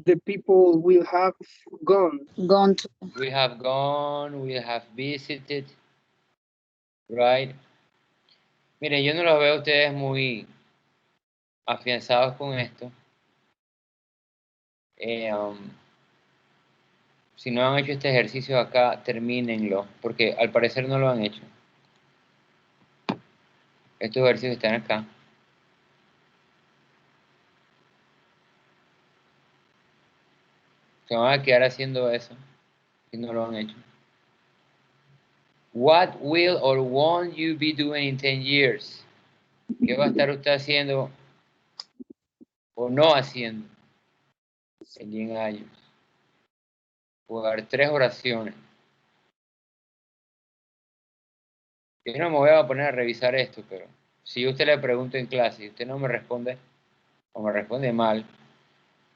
The people will have gone. We have gone, we have visited. Right. Miren, yo no los veo a ustedes muy afianzados con esto. Si no han hecho este ejercicio acá, termínenlo, porque al parecer no lo han hecho. Estos ejercicios están acá. Se van a quedar haciendo eso si no lo han hecho. What will or won't you be doing in 10 years? ¿Qué va a estar usted haciendo o no haciendo en 10 años? Voy a dar 3 oraciones. Yo no me voy a poner a revisar esto, pero si yo a usted le pregunto en clase y usted no me responde o me responde mal,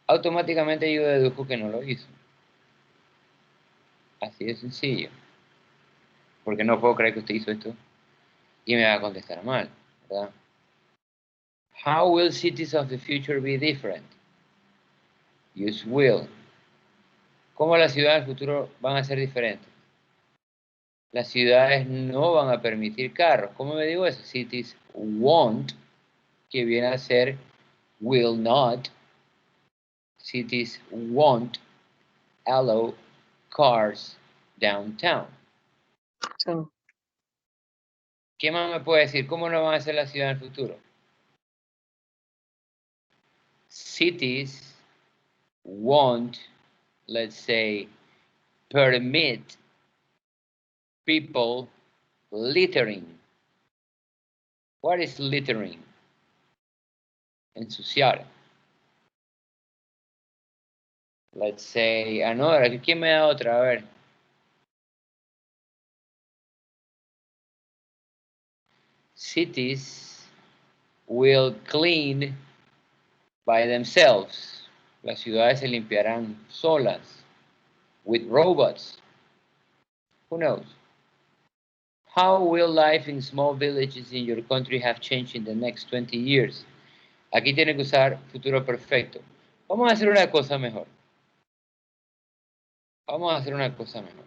automáticamente yo deduzco que no lo hizo. Así de sencillo. Porque no puedo creer que usted hizo esto. Y me va a contestar mal, ¿verdad? How will cities of the future be different? Use will. ¿Cómo las ciudades del futuro van a ser diferentes? Las ciudades no van a permitir carros. ¿Cómo me digo eso? Cities won't, que viene a ser will not. Cities won't allow cars downtown. Sí. ¿Qué más me puede decir? ¿Cómo no van a ser las ciudades del futuro? Cities won't, let's say, permit people littering. What is littering? Ensuciar. Let's say another. ¿Quién me da otra? A ver. Cities will clean by themselves. Las ciudades se limpiarán solas. With robots. Who knows? How will life in small villages in your country have changed in the next 20 years? Aquí tiene que usar futuro perfecto. Vamos a hacer una cosa mejor. Vamos a hacer una cosa mejor.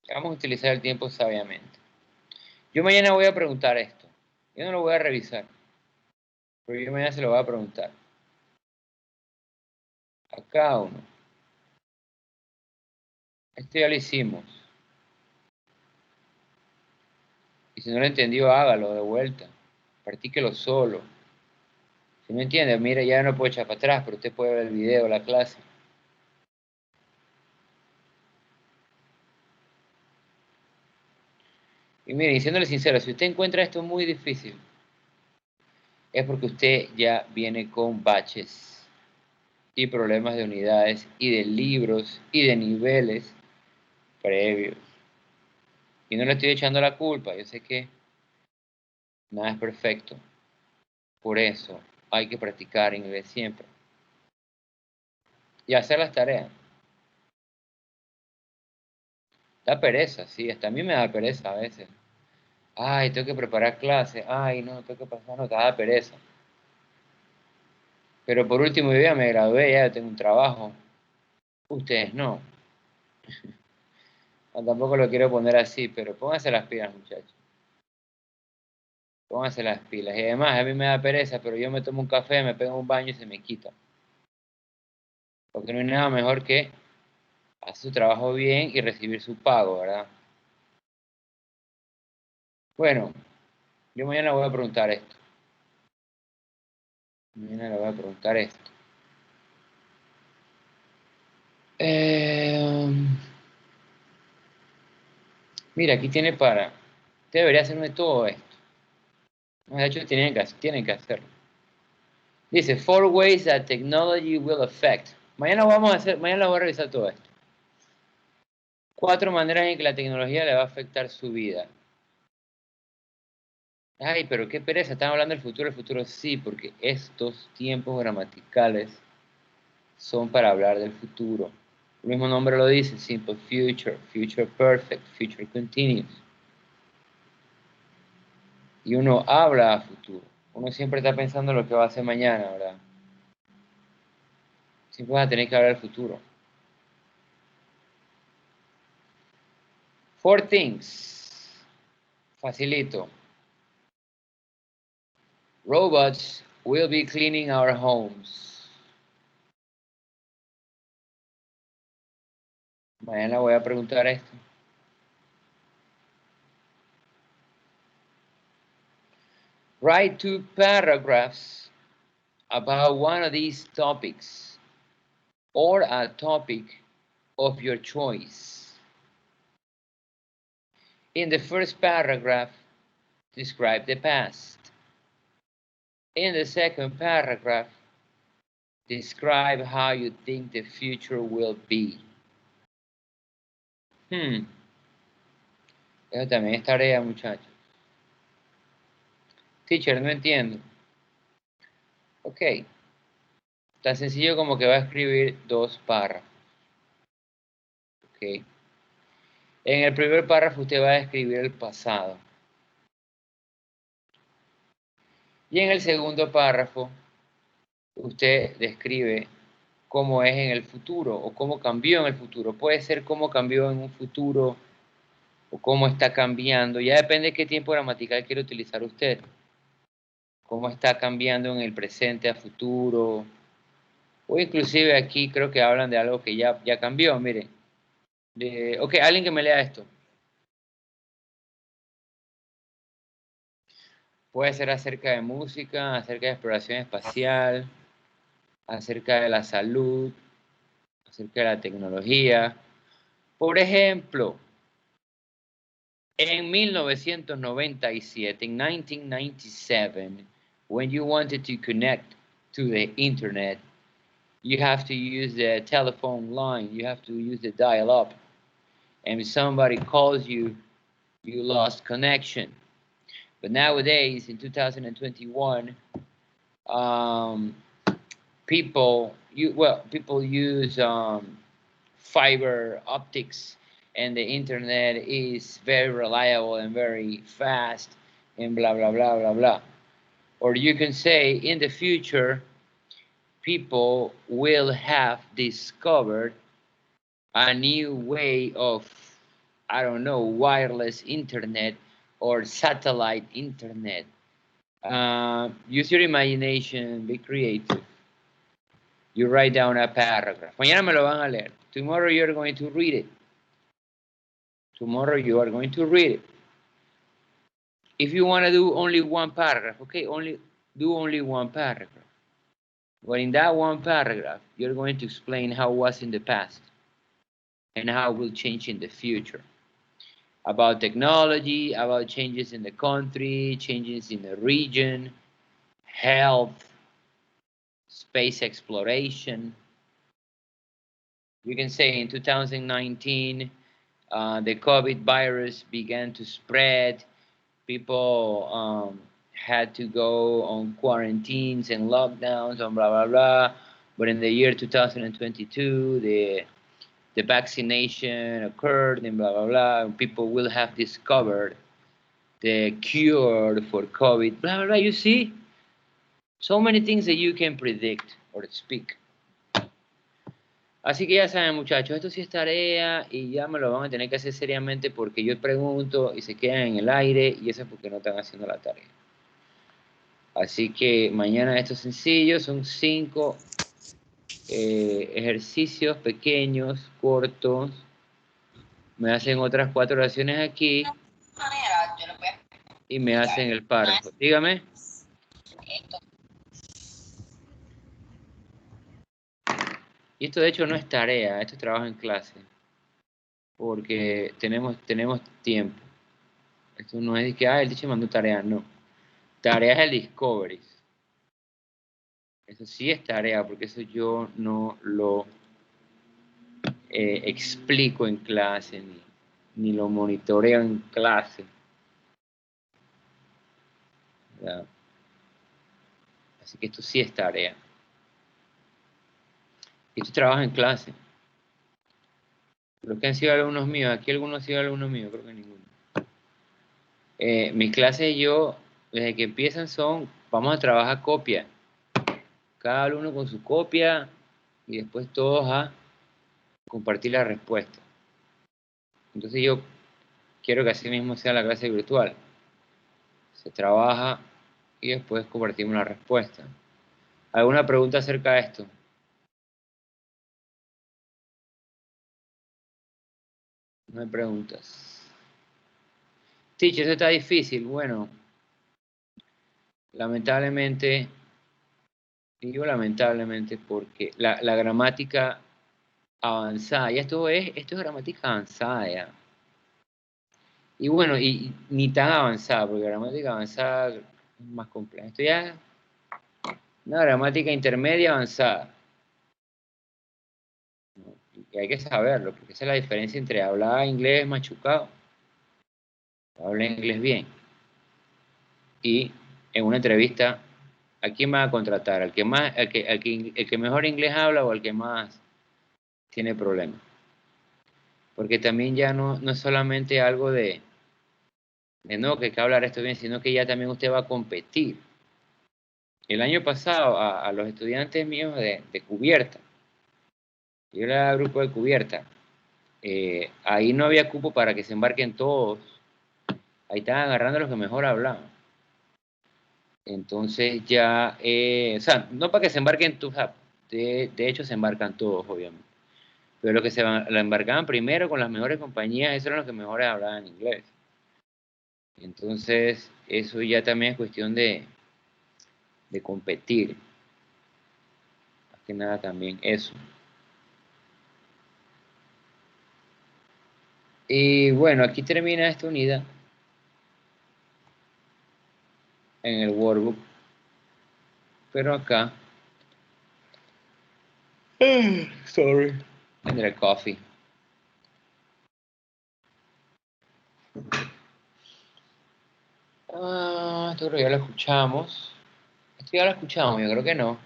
Vamos a utilizar el tiempo sabiamente. Yo mañana voy a preguntar esto. Yo no lo voy a revisar. Pero yo mañana se lo voy a preguntar. A cada uno. Esto ya lo hicimos. Y si no lo entendió, hágalo de vuelta. Practíquelo solo. Si no entiende, mire, ya no puedo echar para atrás, pero usted puede ver el video, la clase. Y mire, diciéndole sincero, si usted encuentra esto muy difícil, es porque usted ya viene con baches y problemas de unidades y de libros y de niveles previos. Y no le estoy echando la culpa, yo sé que nada es perfecto. Por eso hay que practicar inglés siempre. Y hacer las tareas. Da pereza, sí, hasta a mí me da pereza a veces. Ay, tengo que preparar clase. Ay, no, tengo que pasar nota, da pereza. Pero por último, yo ya me gradué, ya tengo un trabajo. Ustedes no. No, tampoco lo quiero poner así, pero pónganse las pilas, muchachos. Pónganse las pilas. Y además, a mí me da pereza, pero yo me tomo un café, me pego un baño y se me quita. Porque no hay nada mejor que hacer su trabajo bien y recibir su pago, ¿verdad? Bueno, yo mañana voy a preguntar esto. Mañana le voy a preguntar esto. Mira, aquí tiene para... Usted debería hacerme todo esto. De hecho, tienen que hacerlo. Dice, 4 ways that technology will affect. Mañana voy a revisar todo esto. 4 maneras en que la tecnología le va a afectar su vida. Ay, pero qué pereza, están hablando del futuro. El futuro sí, porque estos tiempos gramaticales son para hablar del futuro. El mismo nombre lo dice, simple future, future perfect, future continuous. Y uno habla a futuro. Uno siempre está pensando en lo que va a hacer mañana, ¿verdad? Siempre vas a tener que hablar del futuro. 4 things. Facilito. Robots will be cleaning our homes. Mañana voy a preguntar esto. Write 2 paragraphs about one of these topics or a topic of your choice. In the first paragraph, describe the past. In the second paragraph, describe how you think the future will be. Eso también es tarea, muchachos. Teacher, no entiendo. Ok. Tan sencillo como que va a escribir 2 párrafos. Ok. En el primer párrafo usted va a escribir el pasado. Y en el segundo párrafo, usted describe cómo es en el futuro o cómo cambió en el futuro. Puede ser cómo cambió en un futuro o cómo está cambiando. Ya depende de qué tiempo gramatical quiere utilizar usted. Cómo está cambiando en el presente a futuro. O inclusive aquí creo que hablan de algo que ya cambió, mire. Ok, alguien que me lea esto. Puede ser acerca de música, acerca de exploración espacial, acerca de la salud, acerca de la tecnología. Por ejemplo, en 1997, en 1997, when you wanted to connect to the internet, you have to use the telephone line, you have to use the dial-up. And if somebody calls you, you lost connection. But nowadays, in 2021, people use fiber optics, and the internet is very reliable and very fast, and blah blah blah blah blah. Or you can say, in the future, people will have discovered a new way of, I don't know, wireless internet or satellite internet. Use your imagination, be creative. You write down a paragraph. Mañana me lo van a leer. Tomorrow you are going to read it. Tomorrow you are going to read it. If you want to do only one paragraph, okay, do only one paragraph. But in that one paragraph, you're going to explain how it was in the past and how it will change in the future. About technology, about changes in the country, changes in the region, health, space exploration. You can say in 2019, the COVID virus began to spread. People had to go on quarantines and lockdowns and blah, blah, blah. But in the year 2022, the vaccination occurred and blah, blah, blah. And people will have discovered the cure for COVID, blah, blah, blah. You see? So many things that you can predict or speak. Así que ya saben, muchachos, esto sí es tarea y ya me lo van a tener que hacer seriamente porque yo pregunto y se quedan en el aire y eso es porque no están haciendo la tarea. Así que mañana esto es sencillo, son 5 ejercicios pequeños, cortos. Me hacen otras 4 oraciones aquí y me hacen el párrafo. Dígame. Y esto de hecho no es tarea, esto es trabajo en clase. Porque tenemos tiempo. Esto no es de que, el teacher mandó tarea, no. Tarea es el discovery. Eso sí es tarea, porque eso yo no lo explico en clase, ni lo monitoreo en clase. ¿Verdad? Así que esto sí es tarea. Esto trabaja en clase. Los que han sido alumnos míos, aquí algunos han sido alumnos míos, creo que ninguno. Mis clases yo, desde que empiezan vamos a trabajar copia. Cada alumno con su copia y después todos a compartir la respuesta. Entonces yo quiero que así mismo sea la clase virtual. Se trabaja y después compartimos la respuesta. ¿Alguna pregunta acerca de esto? No hay preguntas. Teacher, eso está difícil. Bueno, lamentablemente, digo lamentablemente porque la gramática avanzada, ya esto es gramática avanzada ya. Y bueno, y ni tan avanzada, porque gramática avanzada es más compleja. Esto ya es una gramática intermedia avanzada. Y hay que saberlo, porque esa es la diferencia entre hablar inglés machucado, hablar inglés bien. Y en una entrevista, ¿a quién va a contratar? ¿Al que mejor inglés habla o al que más tiene problemas? Porque también ya no es solamente algo de no, que hay que hablar esto bien, sino que ya también usted va a competir. El año pasado a los estudiantes míos de cubierta, yo era grupo de cubierta, ahí no había cupo para que se embarquen todos, ahí estaban agarrando los que mejor hablaban. Entonces ya, o sea, no para que se embarquen todos, de hecho se embarcan todos, obviamente. Pero los que la embarcaban primero con las mejores compañías, esos eran los que mejor hablaban inglés. Entonces, eso ya también es cuestión de competir. Más que nada también eso. Y bueno, aquí termina esta unidad en el workbook. Pero acá, sorry, tendré coffee. Esto creo que ya lo escuchamos. Esto ya lo escuchamos, yo creo que no.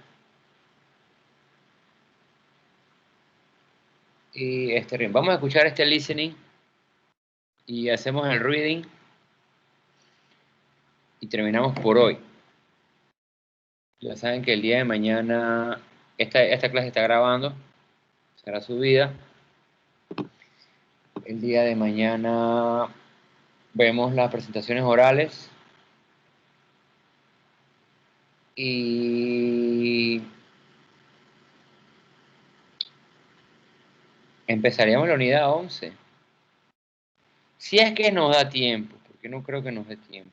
Y vamos a escuchar este listening y hacemos el reading y terminamos por hoy. Ya saben que el día de mañana esta clase está grabando, será subida. El día de mañana vemos las presentaciones orales y empezaríamos la unidad 11. Si es que nos da tiempo, porque no creo que nos dé tiempo.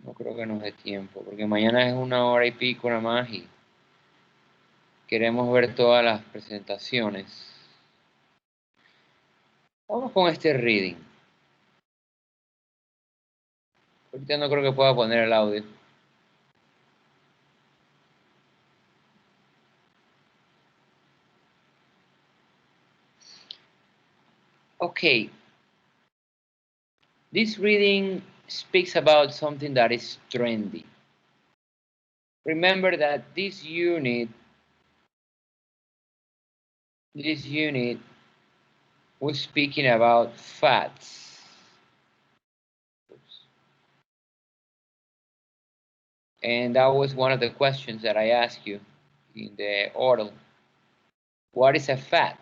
No creo que nos dé tiempo, porque mañana es 1 hora y pico nada más y queremos ver todas las presentaciones. Vamos con este reading. Ahorita no creo que pueda poner el audio. Okay. This reading speaks about something that is trendy. Remember that this unit was speaking about fats. And that was one of the questions that I asked you in the oral. What is a fad?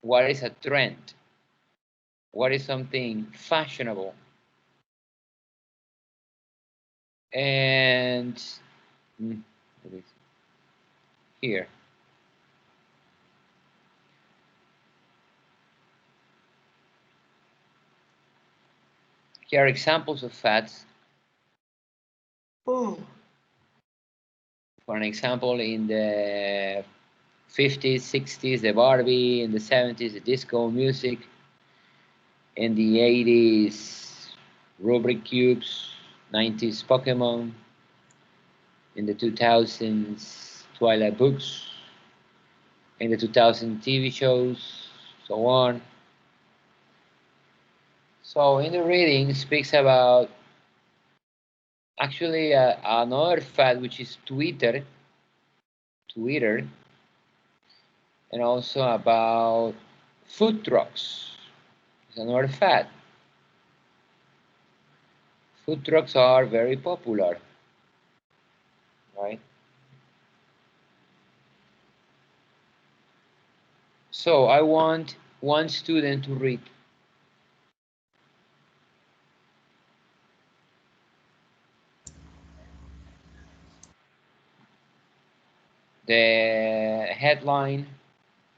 What is a trend? What is something fashionable? And here. Here are examples of fads. For an example, in the 50s, 60s, the Barbie, in the 70s, the disco music, in the 80s, Rubik Cubes, 90s, Pokemon, in the 2000s, Twilight books, in the 2000 TV shows, so on. So in the reading, it speaks about actually another fad, which is Twitter, and also about food trucks. It's another fad. Food trucks are very popular, right? So I want one student to read. The headline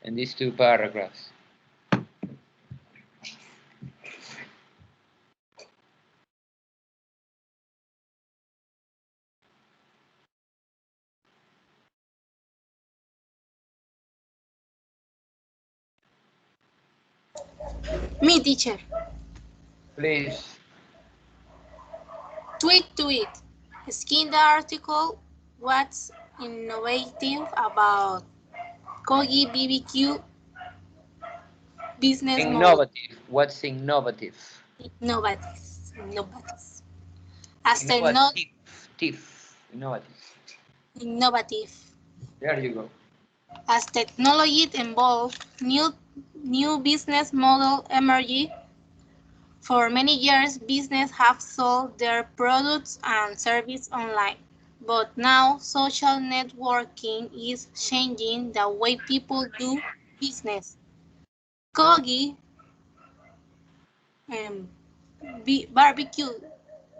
and these 2 paragraphs. Me, teacher. Please. Tweet. Skin the article. What's innovative about Kogi BBQ business model? Innovative. What's innovative? Innovative. Innovative. There you go. As technology evolves, new business model emerge For many years, businesses have sold their products and services online. But now, social networking is changing the way people do business. Kogi Barbecue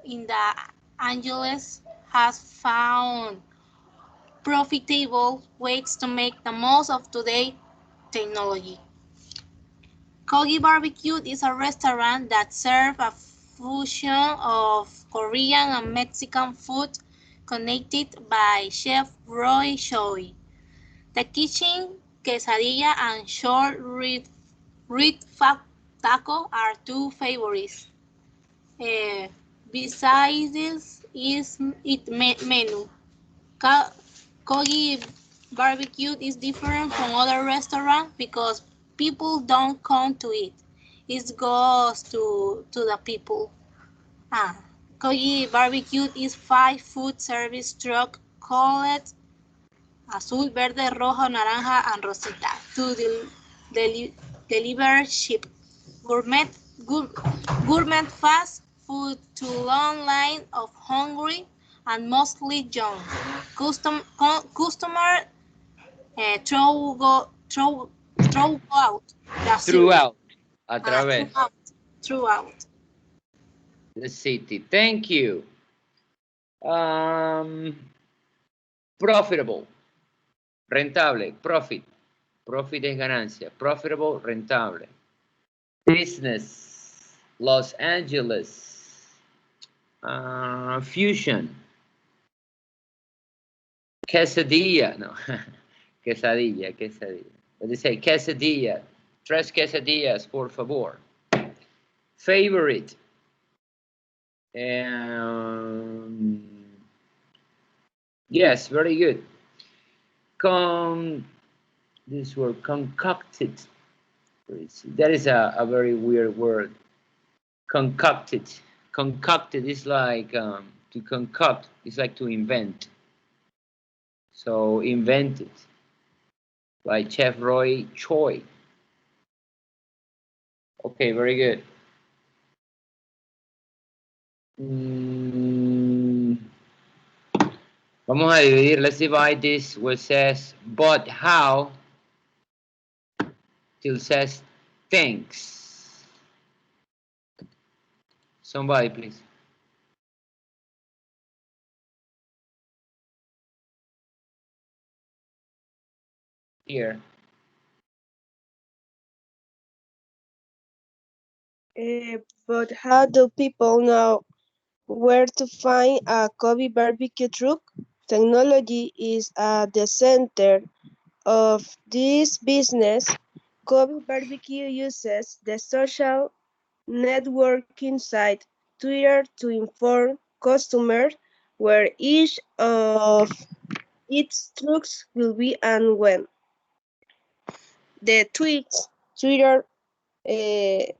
in the Angeles has found profitable ways to make the most of today's technology. Kogi Barbecue is a restaurant that serves a fusion of Korean and Mexican food connected by Chef Roy Choi. The kitchen, quesadilla, and short rib taco are two favorites. Besides this is its menu. Kogi Barbecue is different from other restaurants because people don't come to it. It goes to the people. Ah, Kogi Barbecue is 5 food service truck called azul, verde, rojo, naranja, and rosita to deliver cheap gourmet gourmet fast food to long line of hungry and mostly young customer throughout the city. Throughout, a través, Throughout. the city. Thank you. Profitable, rentable, profit. Profit es ganancia. Profitable, rentable. Business, Los Angeles. Fusion. Quesadilla, no. Quesadilla. What they say? Quesadilla. 3 quesadillas, por favor. Favorite. Yes, very good. This word, concocted. That is a very weird word. Concocted. Concocted is like to concoct. It's like to invent. So invented by Chef Roy Choi. Okay, very good. Vamos a dividir. Let's divide this where it says but how till says thanks. Somebody, please. Here. But how do people know where to find a Kobe barbecue truck? Technology is at the center of this business. Kobe Barbecue uses the social networking site Twitter to inform customers where each of its trucks will be and when. The tweets, Twitter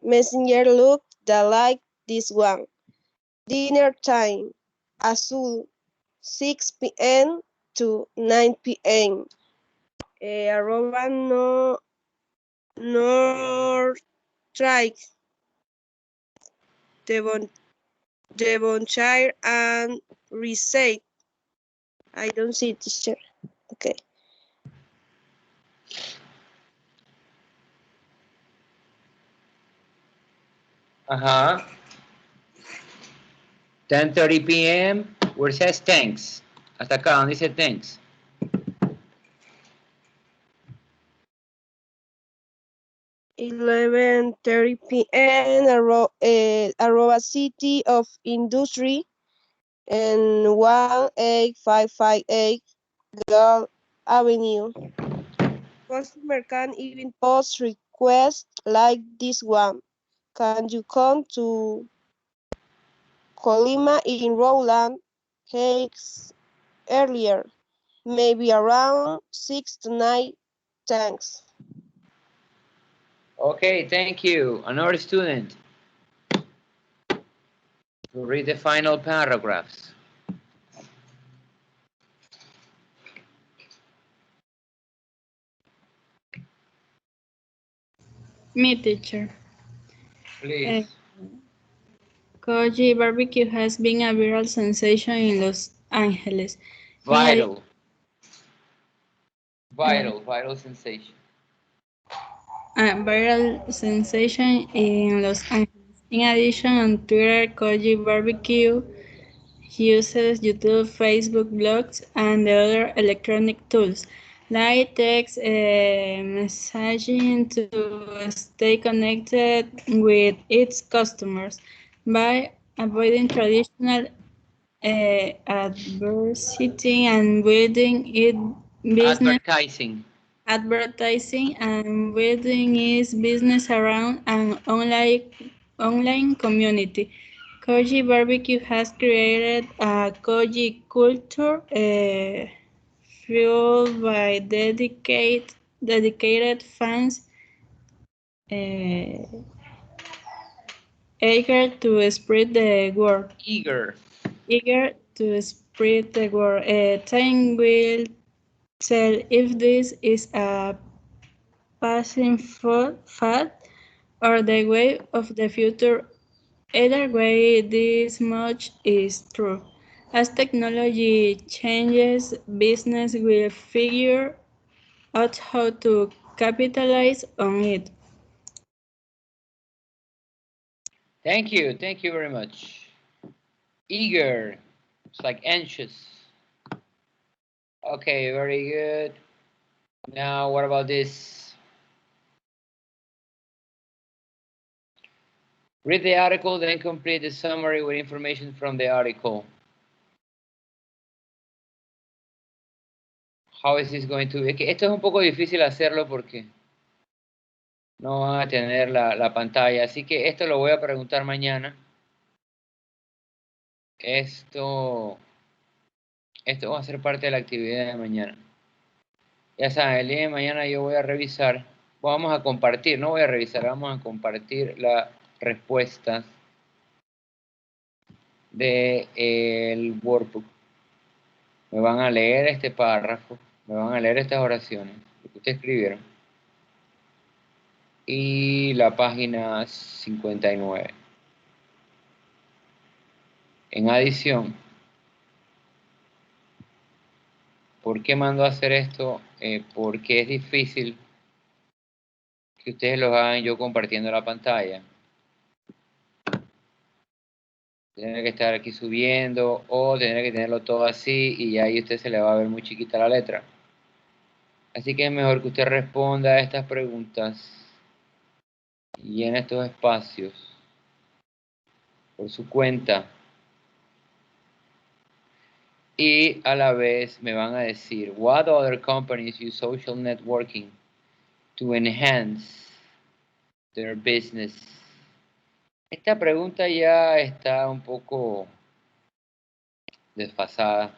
Messenger look like this one. Dinner time, Azul, 6 p.m. to 9 p.m. Arroba North Strike, Devonshire and Reset. I don't see teacher. Okay. Uh-huh. 10:30 p.m. where it says thanks. Hasta acá, donde dice thanks. $11:30 p.m. Arroba City of Industry and 18558 Galt Avenue. Customer can even post requests like this one. Can you come to Colima in Rowland Heights earlier? Maybe around 6 to 9. Thanks. Okay, thank you. Another student. To read the final paragraphs. Me, teacher. Please. Koji barbecue has been a viral sensation in Los Angeles. Viral. Viral sensation. A viral sensation in Los Angeles. In addition, on Twitter, Koji barbecue uses YouTube, Facebook, blogs, and the other electronic tools like text messaging to stay connected with its customers by avoiding traditional advertising and building it business advertising and building its business around an online community. Koji Barbecue has created a Koji culture fueled by dedicated fans eager to spread the word. Eager to spread the word. Time will tell if this is a passing fad or the way of the future. Either way, this much is true. As technology changes, business will figure out how to capitalize on it. Thank you very much. Eager, it's like anxious. Okay, very good. Now, what about this? Read the article, then complete the summary with information from the article. How is this going to be? Esto es un poco difícil hacerlo porque no van a tener la pantalla, así que esto lo voy a preguntar mañana. Esto va a ser parte de la actividad de mañana. Ya saben, el día de mañana yo voy a revisar, vamos a compartir, no voy a revisar, vamos a compartir las respuestas del workbook. Me van a leer este párrafo, me van a leer estas oraciones, lo que ustedes escribieron. Y la página 59. En adición, ¿por qué mando a hacer esto? Porque es difícil que ustedes lo hagan yo compartiendo la pantalla. Tener que estar aquí subiendo o tener que tenerlo todo así y ahí a usted se le va a ver muy chiquita la letra. Así que es mejor que usted responda a estas preguntas y en estos espacios por su cuenta. Y a la vez me van a decir, what other companies use social networking to enhance their business? Esta pregunta ya está un poco desfasada,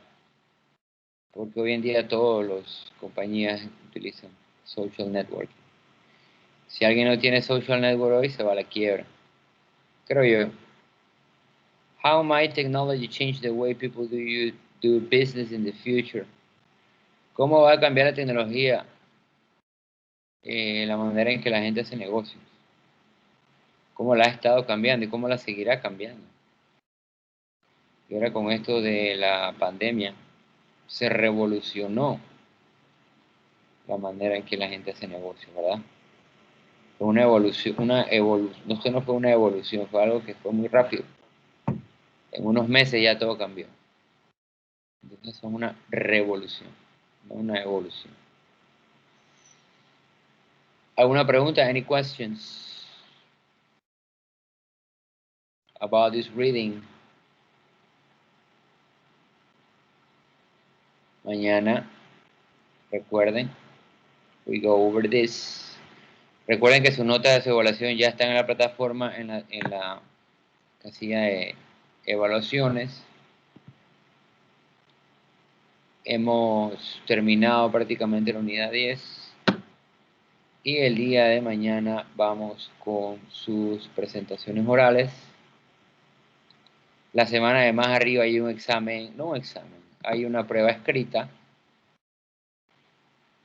porque hoy en día todas las compañías utilizan social networking. Si alguien no tiene social network hoy, se va a la quiebra, creo yo. How might technology change the way people do business in the future? ¿Cómo va a cambiar la tecnología la manera en que la gente hace negocios? ¿Cómo la ha estado cambiando y cómo la seguirá cambiando? Y ahora con esto de la pandemia, se revolucionó la manera en que la gente hace negocios, ¿verdad? Fue una evolución, esto no fue una evolución, fue algo que fue muy rápido. En unos meses ya todo cambió. Entonces es una revolución, no una evolución. ¿Alguna pregunta? Any questions about this reading? Mañana, recuerden, we go over this. Recuerden que sus notas de evaluación ya están en la plataforma, en la casilla de evaluaciones. Hemos terminado prácticamente la unidad 10. Y el día de mañana vamos con sus presentaciones orales. La semana de más arriba hay un examen, no un examen, hay una prueba escrita.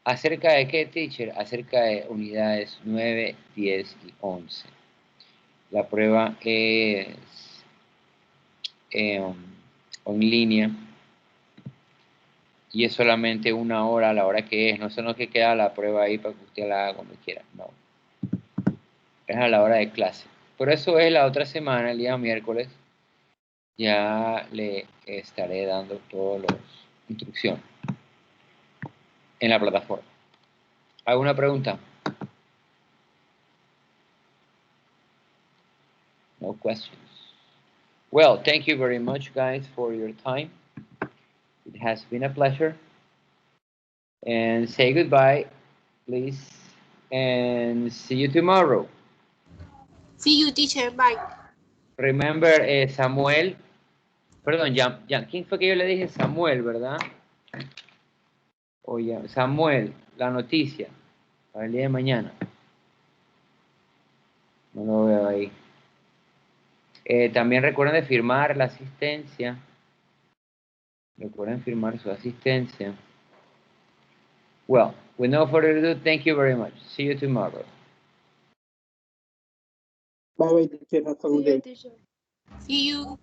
¿Acerca de qué, teacher? Acerca de unidades 9, 10 y 11. La prueba es o en línea. Y es solamente 1 hora a la hora que es. No sé lo que queda la prueba ahí para que usted la haga cuando quiera. No. Es a la hora de clase. Por eso es la otra semana, el día miércoles. Ya le estaré dando todas las instrucciones en la plataforma. ¿Alguna pregunta? No questions. Well, thank you very much, guys, for your time. It has been a pleasure. And say goodbye, please. And see you tomorrow. See you, teacher. Bye. Remember, Samuel. Perdón, ya, ¿quién fue que yo le dije? Samuel, ¿verdad? Oye, Samuel, la noticia para el día de mañana. No lo veo ahí. También recuerden de firmar la asistencia. Recuerden firmar su asistencia. Well, with no further ado, thank you very much. See you tomorrow. Bye bye, teacher. Have a good day. See you.